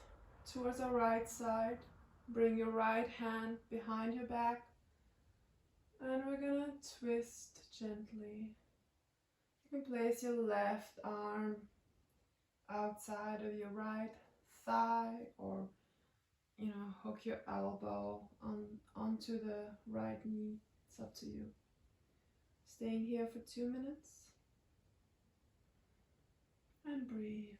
towards our right side. Bring your right hand behind your back, and we're gonna twist gently. You can place your left arm outside of your right thigh, or you know, hook your elbow onto the right knee. It's up to you. Staying here for 2 minutes and breathe.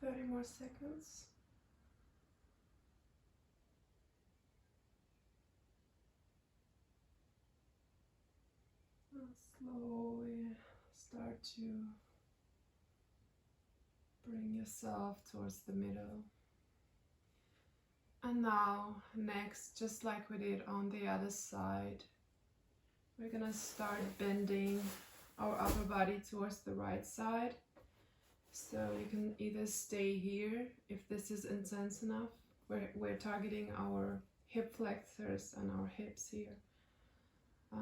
Thirty more seconds. And slowly start to bring yourself towards the middle. And now, next, just like we did on the other side, we're gonna start bending our upper body towards the right side. So you can either stay here if this is intense enough. We're targeting our hip flexors and our hips here,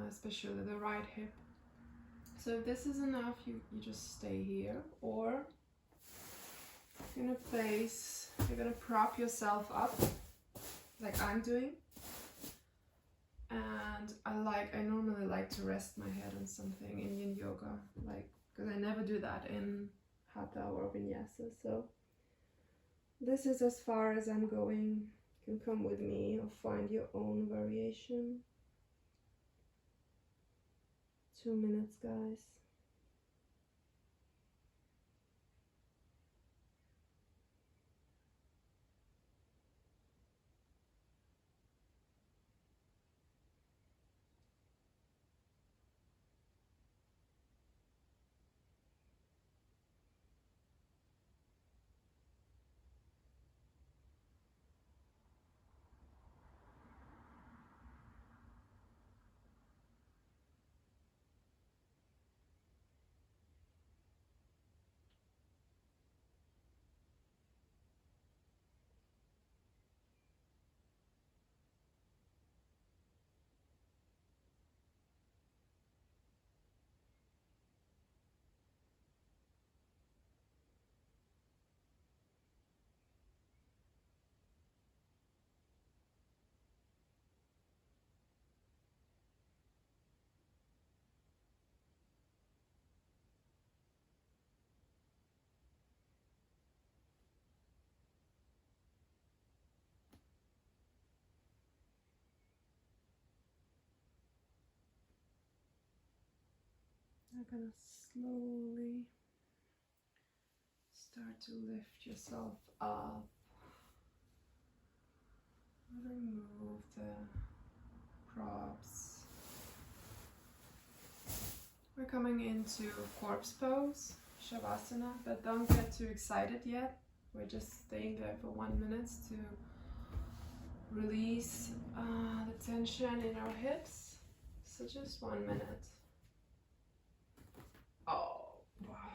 especially the right hip. So if this is enough, you just stay here, or you're gonna prop yourself up like I'm doing. And I normally like to rest my head on something in yin yoga, like, because I never do that in hatha or vinyasa. So this is as far as I'm going. You can come with me or find your own variation. 2 minutes, guys. you're gonna slowly start to lift yourself up. Remove the props. We're coming into corpse pose, Shavasana, but don't get too excited yet. We're just staying there for 1 minute to release the tension in our hips. So just 1 minute. Oh, wow.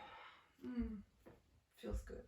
Feels good.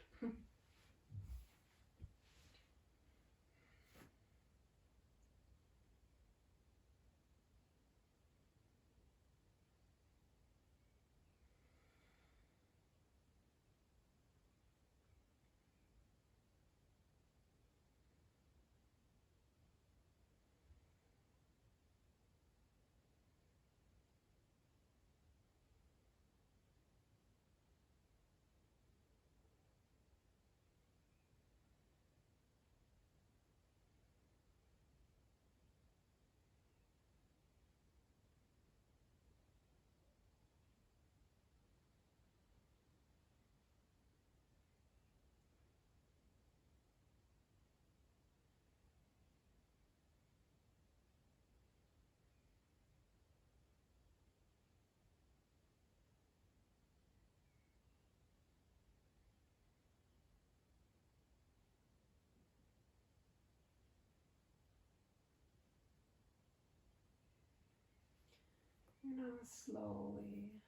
Now slowly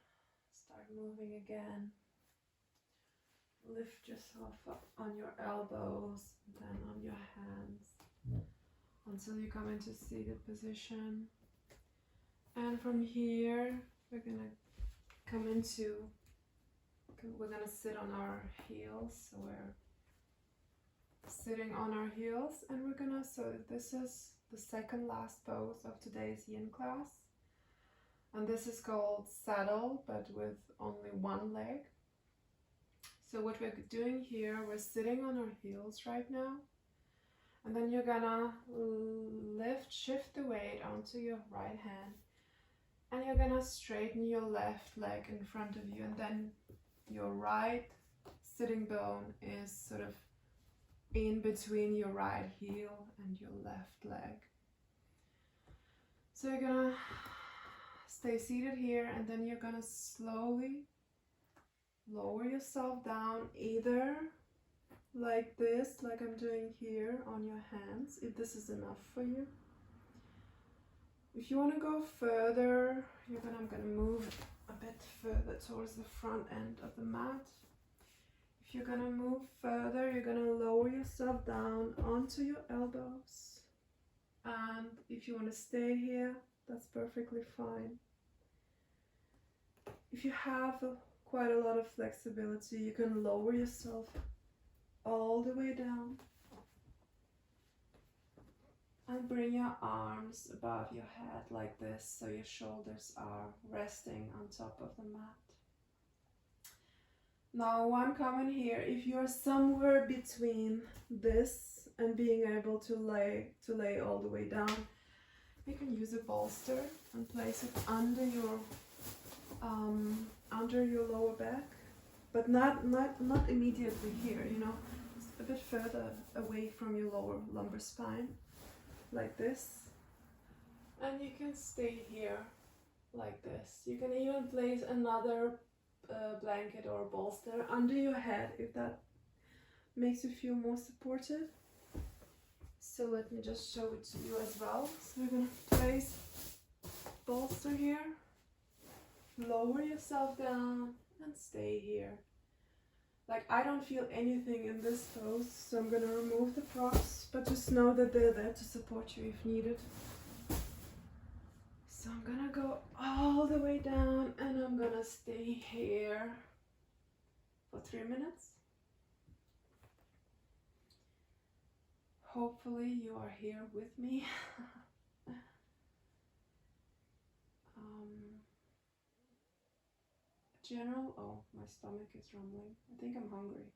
start moving again. Lift yourself up on your elbows, then on your hands, until you come into seated position. And from here, we're gonna sit on our heels. So we're sitting on our heels, and so this is the second last pose of today's yin class. And this is called saddle, but with only one leg. So what we're doing here, we're sitting on our heels right now. And then you're gonna shift the weight onto your right hand. And you're gonna straighten your left leg in front of you. And then your right sitting bone is sort of in between your right heel and your left leg. So you're gonna stay seated here, and then you're gonna slowly lower yourself down, either like this, like I'm doing here on your hands, if this is enough for you. If you want to go further, I'm gonna move a bit further towards the front end of the mat. If you're gonna move further, you're gonna lower yourself down onto your elbows. And if you want to stay here, that's perfectly fine. If you have quite a lot of flexibility, you can lower yourself all the way down and bring your arms above your head like this, so your shoulders are resting on top of the mat. Now, one comment here: if you are somewhere between this and being able to lay all the way down, you can use a bolster and place it under your lower back, but not immediately here, it's a bit further away from your lower lumbar spine, like this. And you can stay here like this. You can even place another blanket or bolster under your head if that makes you feel more supported. So let me just show it to you as well. So you're gonna place bolster here, lower yourself down, and stay here. Like, I don't feel anything in this pose, so I'm gonna remove the props, but just know that they're there to support you if needed. So I'm gonna go all the way down, and I'm gonna stay here for 3 minutes. Hopefully you are here with me. My stomach is rumbling. I think I'm hungry.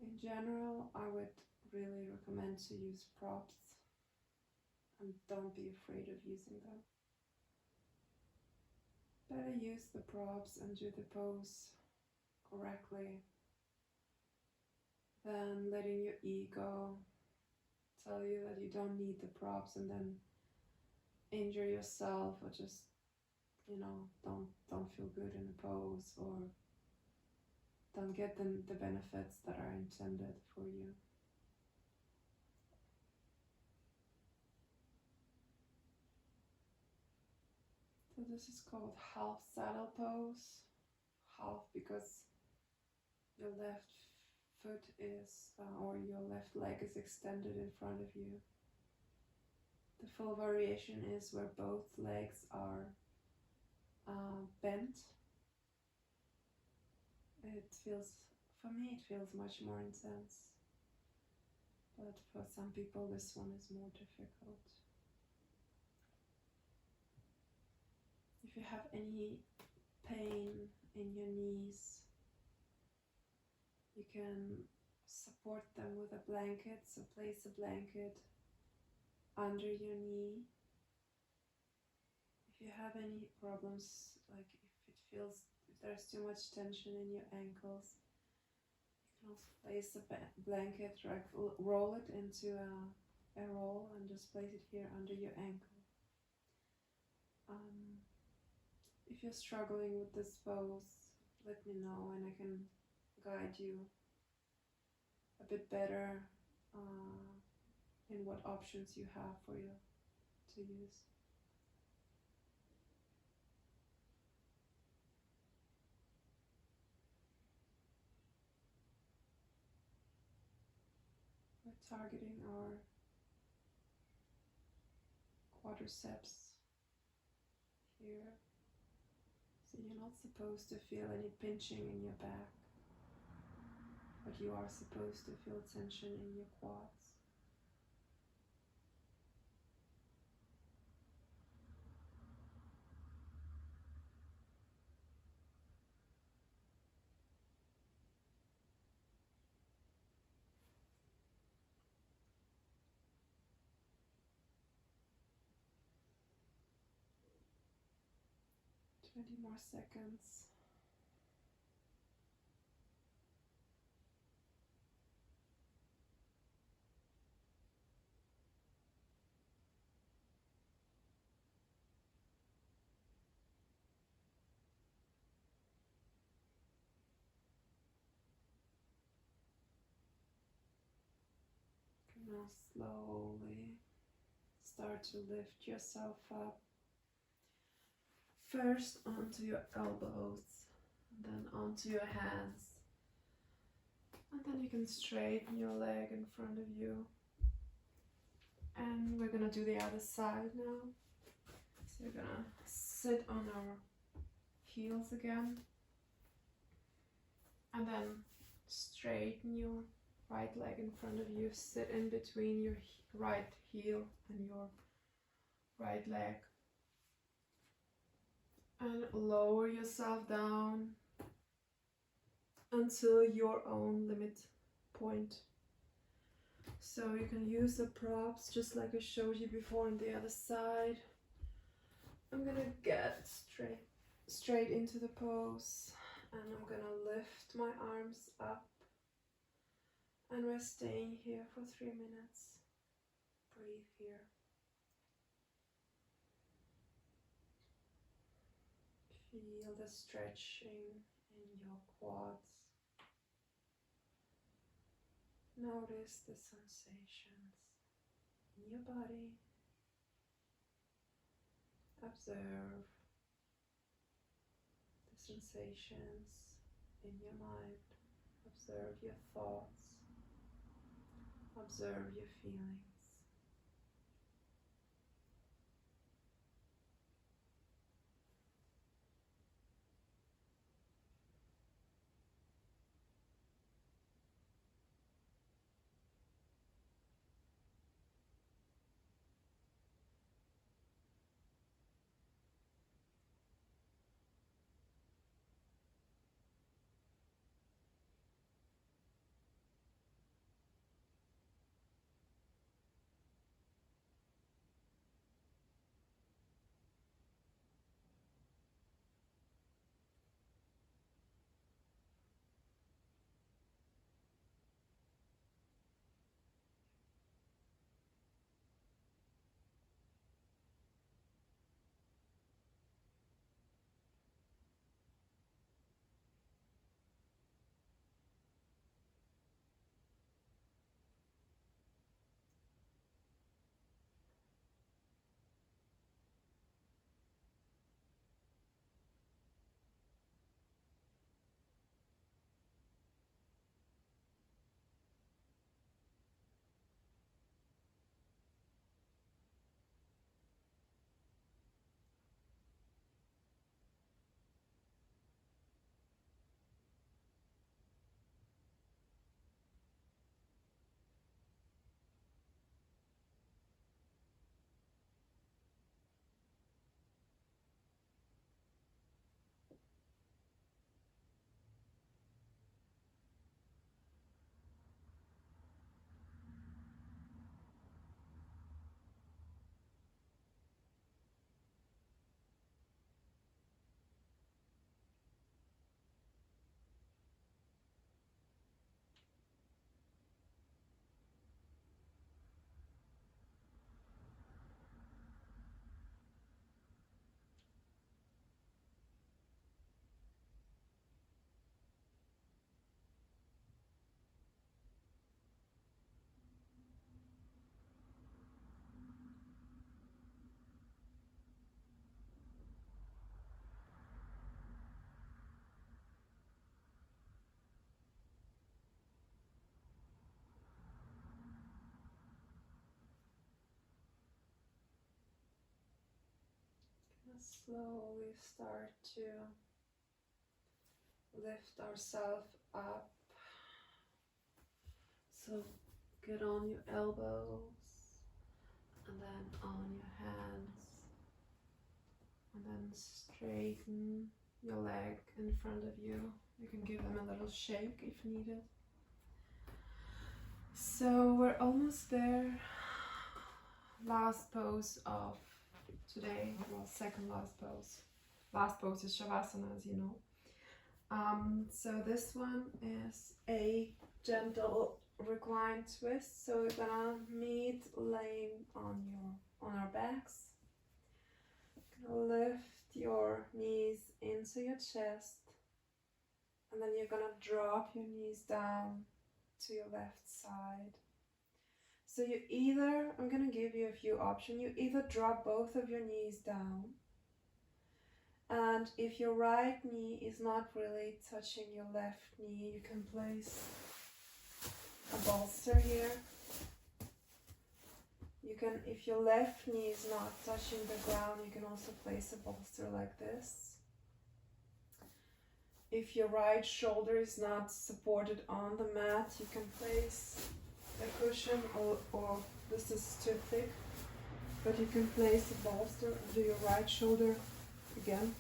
In general, I would really recommend to use props, and don't be afraid of using them. better use the props and do the pose correctly than letting your ego tell you that you don't need the props and then injure yourself, or just, you know, don't feel good in the pose, or don't get the benefits that are intended for you. So this is called half saddle pose. Half because your left foot is, or your left leg is extended in front of you. The full variation is where both legs are bent. It feels, for me, it feels much more intense. But for some people, this one is more difficult. If you have any pain in your knees, you can support them with a blanket. So place a blanket under your knee. If you have any problems, like if there's too much tension in your ankles, you can also place a blanket, roll it into a roll and just place it here under your ankle. If you're struggling with this pose, let me know and I can guide you a bit better in what options you have for you to use. We're targeting our quadriceps here. So you're not supposed to feel any pinching in your back, but you are supposed to feel tension in your quads. More seconds. Now slowly start to lift yourself up. First onto your elbows, then onto your hands. And then you can straighten your leg in front of you. And we're gonna do the other side now. So we're gonna sit on our heels again. And then straighten your right leg in front of you. Sit in between your right heel and your right leg. And lower yourself down until your own limit point. So you can use the props just like I showed you before on the other side. I'm gonna get straight into the pose and I'm gonna lift my arms up, and we're staying here for 3 minutes. Breathe here. Feel the stretching in your quads. Notice the sensations in your body. Observe the sensations in your mind. Observe your thoughts. Observe your feelings. slowly start to lift ourselves up. So get on your elbows and then on your hands, and then straighten your leg in front of you. You can give them a little shake if needed. So we're almost there. Last pose of today, well, second last pose. Last pose is Shavasana, as you know. So this one is a gentle recline twist. So we're gonna meet laying on our backs. Gonna lift your knees into your chest, and then you're gonna drop your knees down to your left side. So you either, I'm gonna give you a few options. You either drop both of your knees down, and if your right knee is not really touching your left knee, you can place a bolster here. You can, if your left knee is not touching the ground, you can also place a bolster like this. If your right shoulder is not supported on the mat, you can place a cushion, or this is too thick, but you can place a bolster under your right shoulder again,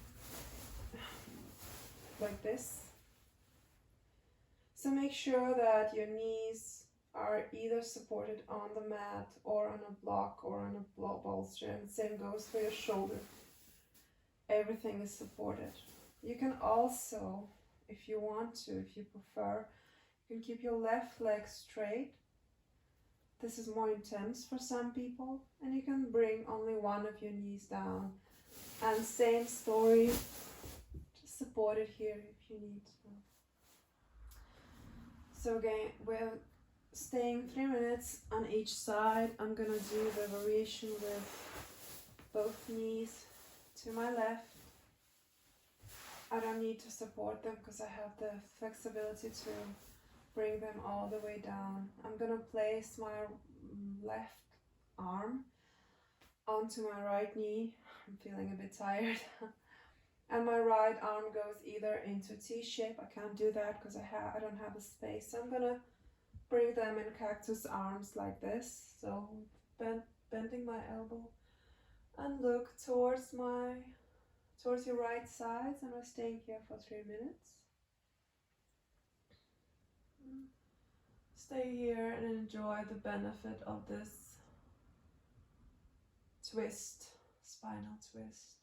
like this. So make sure that your knees are either supported on the mat or on a block or on a bolster, and the same goes for your shoulder. Everything is supported. You can also, if you want to, if you prefer, you can keep your left leg straight. This is more intense for some people, and you can bring only one of your knees down. And same story, just support it here if you need to. So again, we're staying 3 minutes on each side. I'm gonna do the variation with both knees to my left. I don't need to support them because I have the flexibility to bring them all the way down. I'm gonna place my left arm onto my right knee. I'm feeling a bit tired. And my right arm goes either into T-shape. I can't do that because I don't have a space. So I'm gonna bring them in cactus arms like this. So bending my elbow and look towards your right side, and we're staying here for 3 minutes. Stay here and enjoy the benefit of this twist, spinal twist.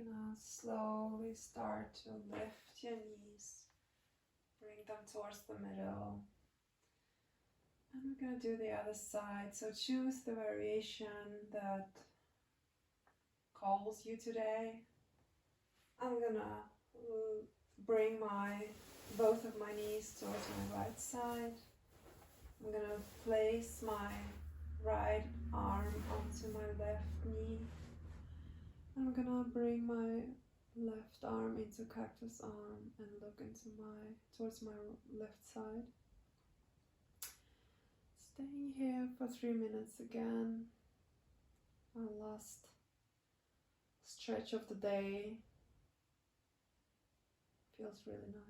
gonna slowly start to lift your knees, bring them towards the middle. And we're gonna do the other side. So choose the variation that calls you today. I'm gonna bring both of my knees towards my right side. I'm gonna place my right arm onto my left knee. I'm gonna bring my left arm into cactus arm and look towards my left side. Staying here for 3 minutes again. Our last stretch of the day. Feels really nice.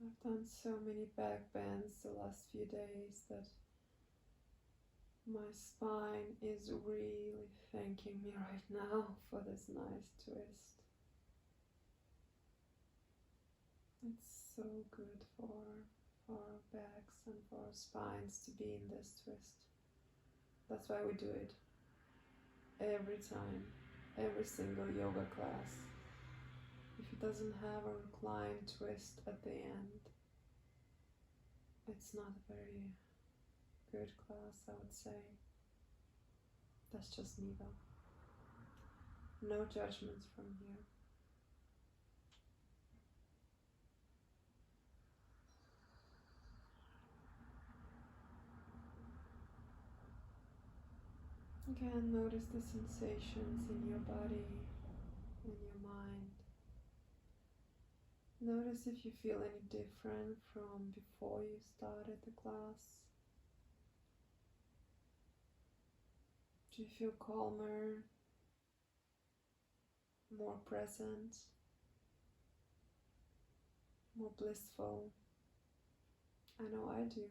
I've done so many back bends the last few days that my spine is really thanking me right now for this nice twist. It's so good for our backs and for our spines to be in this twist. That's why we do it every time, every single yoga class. If it doesn't have a recline twist at the end, it's not a very good class, I would say. That's just me though. No judgments from here. Again, notice the sensations in your body, in your mind. Notice if you feel any different from before you started the class. Do you feel calmer, more present, more blissful? I know I do.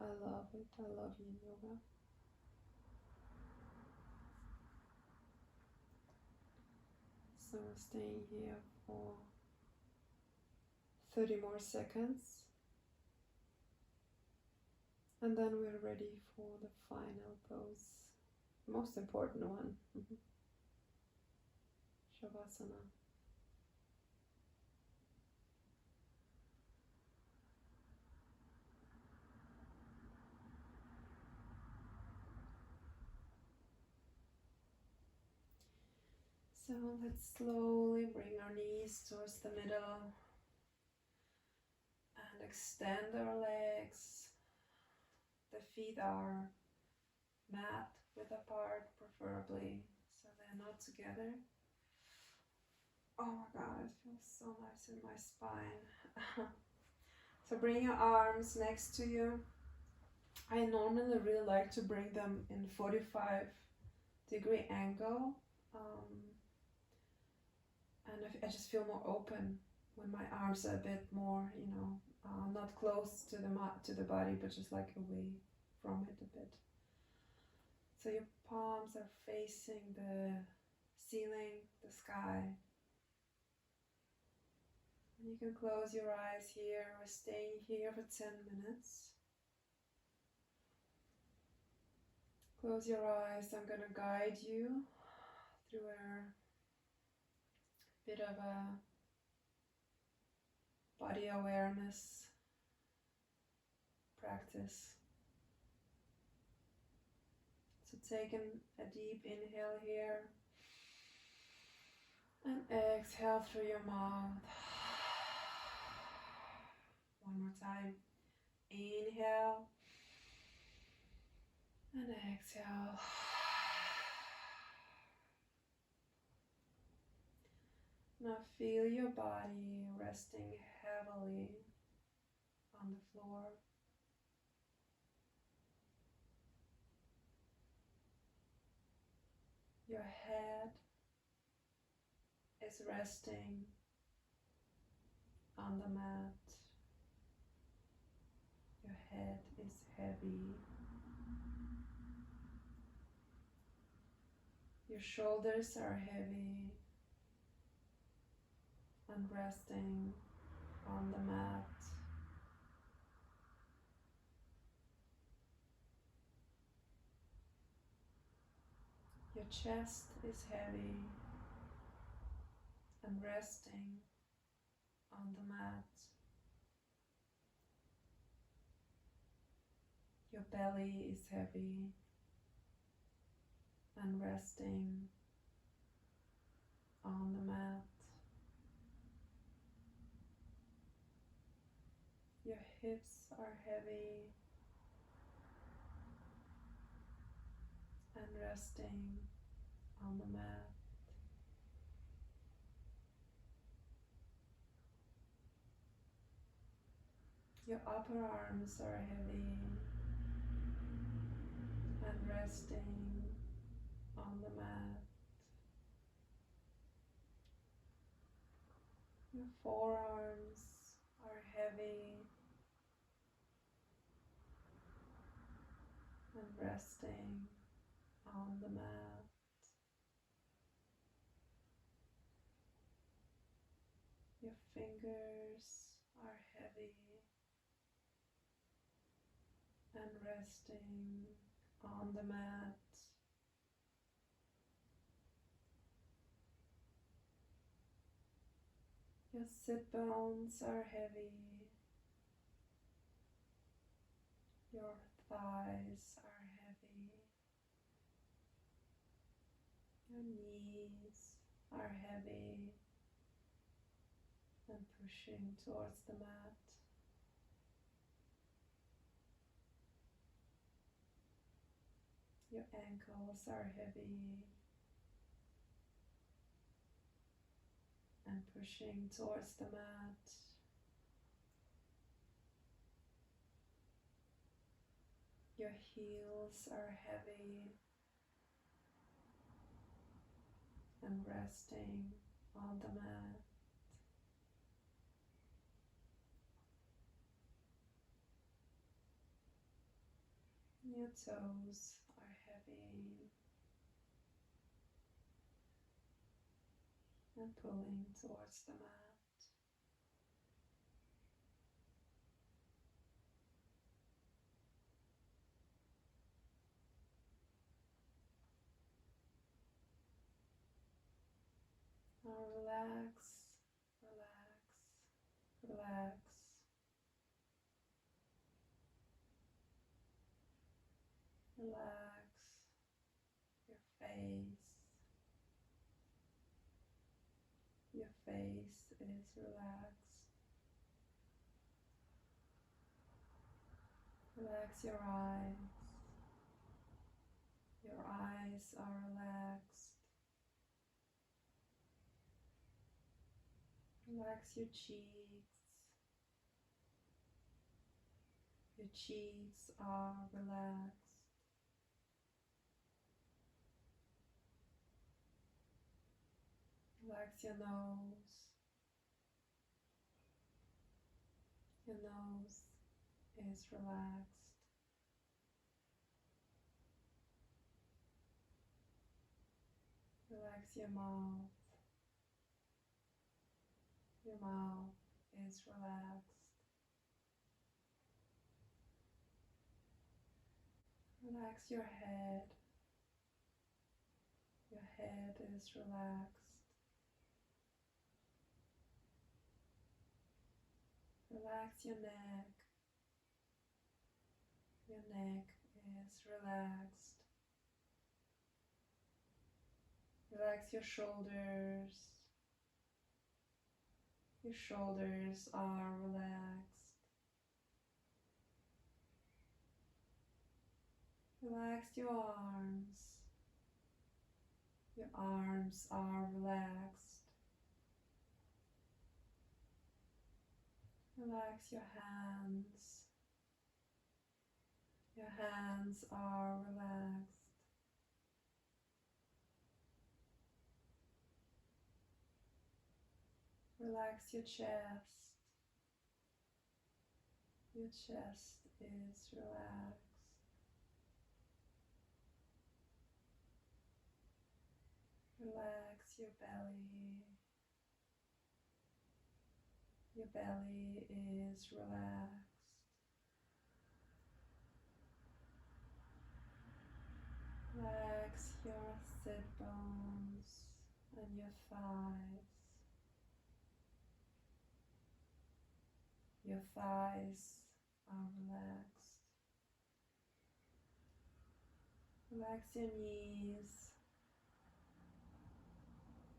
I love it. I love yin yoga. So we're staying here for 30 more seconds. And then we're ready for the final pose. Most important one. Shavasana. So let's slowly bring our knees towards the middle and extend our legs. The feet are mat width apart, preferably, so they're not together. Oh my god, it feels so nice in my spine. So bring your arms next to you. I normally really like to bring them in 45-degree angle. And I just feel more open when my arms are a bit more, not close to the body, but just like away from it a bit. So your palms are facing the ceiling, the sky. And you can close your eyes here. We're staying here for 10 minutes. Close your eyes. I'm going to guide you through a bit of a body awareness practice. So take a deep inhale here and exhale through your mouth. One more time. Inhale and exhale. Now feel your body resting heavily on the floor. Your head is resting on the mat. Your head is heavy. Your shoulders are heavy and resting on the mat. Your chest is heavy and resting on the mat. Your belly is heavy and resting on the mat. Your hips are heavy and resting on the mat. Your upper arms are heavy and resting on the mat. Your forearms are heavy and resting on the mat. Your fingers are heavy and resting on the mat. Your sit bones are heavy. Your thighs are heavy. Your knees are heavy and pushing towards the mat. Your ankles are heavy and pushing towards the mat. Your heels are heavy and resting on the mat. Your toes are heavy and pulling towards the mat. Now relax, relax, relax. Relax your face. Your face is relaxed. Relax your eyes. Your eyes are relaxed. Relax your cheeks. Your cheeks are relaxed. Relax your nose. Your nose is relaxed. Relax your mouth. Your mouth is relaxed. Relax your head. Your head is relaxed. Relax your neck. Your neck is relaxed. Relax your shoulders. Your shoulders are relaxed. Relax your arms. Your arms are relaxed. Relax your hands. Your hands are relaxed. Relax your chest. Your chest is relaxed. Relax your belly. Your belly is relaxed. Relax your sit bones and your thighs. Your thighs are relaxed. Relax your knees.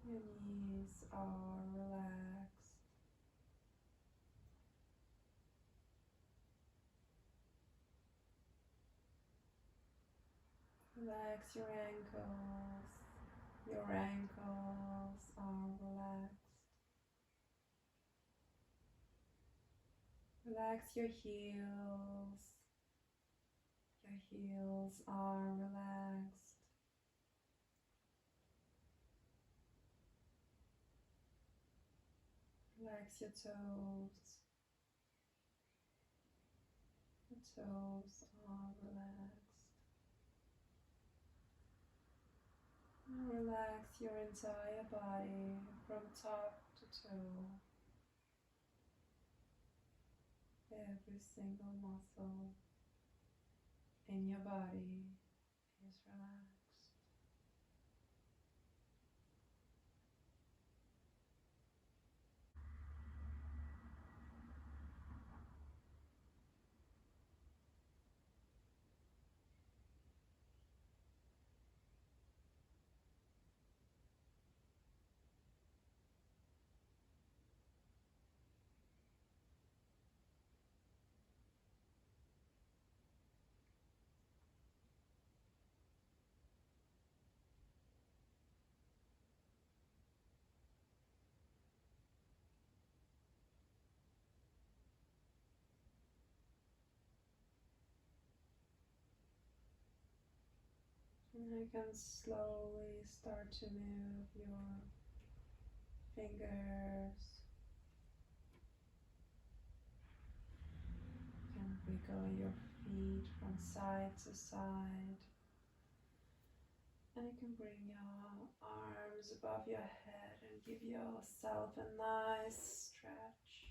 Your knees are relaxed. Relax your ankles. Your ankles are relaxed. Relax your heels. Your heels are relaxed. Relax your toes. The toes are relaxed. And relax your entire body from top to toe. Every single muscle in your body is relaxed. And you can slowly start to move your fingers. You can wiggle your feet from side to side. And you can bring your arms above your head and give yourself a nice stretch.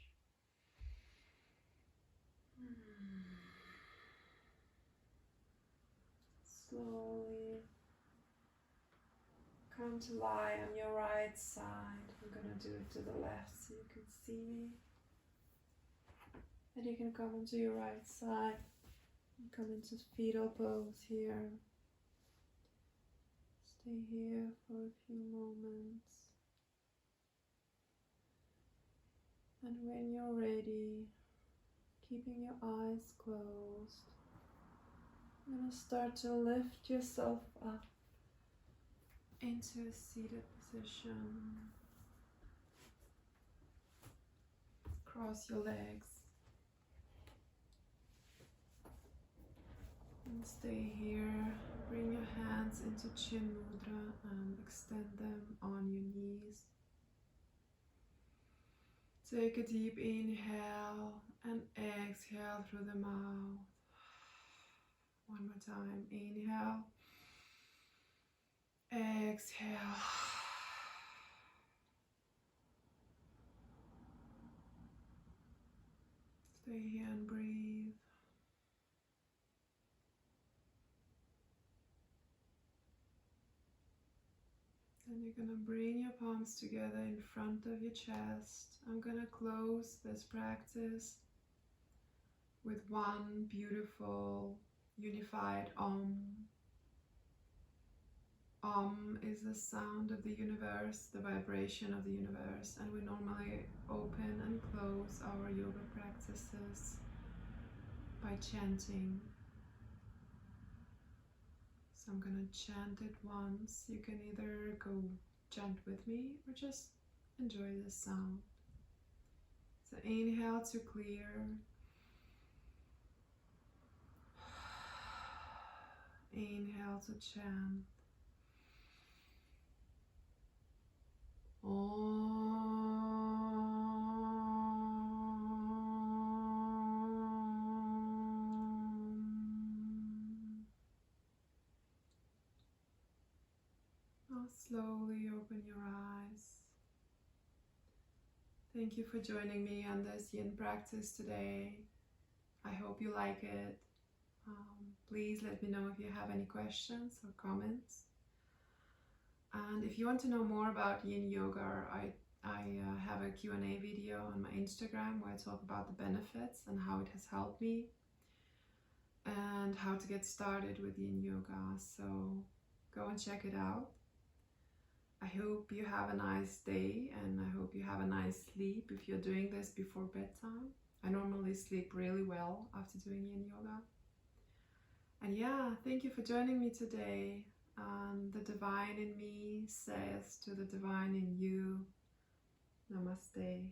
Slowly come to lie on your right side. I'm gonna do it to the left so you can see me. And you can come onto your right side and come into fetal pose here. Stay here for a few moments. And when you're ready, keeping your eyes closed, you're going to start to lift yourself up into a seated position. Cross your legs and stay here. Bring your hands into chin mudra and extend them on your knees. Take a deep inhale and exhale through the mouth. One more time. Inhale. Exhale. Stay here and breathe. Then you're gonna bring your palms together in front of your chest. I'm gonna close this practice with one beautiful unified Om. Om is the sound of the universe, the vibration of the universe, and we normally open and close our yoga practices by chanting. So I'm gonna chant it once. You can either go chant with me or just enjoy the sound. So inhale to clear. Inhale to chant. Now slowly open your eyes. Thank you for joining me on this yin practice today. I hope you like it. Please let me know if you have any questions or comments. And if you want to know more about yin yoga, I have a Q&A video on my Instagram where I talk about the benefits and how it has helped me and how to get started with yin yoga. So go and check it out. I hope you have a nice day and I hope you have a nice sleep if you're doing this before bedtime. I normally sleep really well after doing yin yoga. And yeah, thank you for joining me today. The divine in me says to the divine in you, Namaste.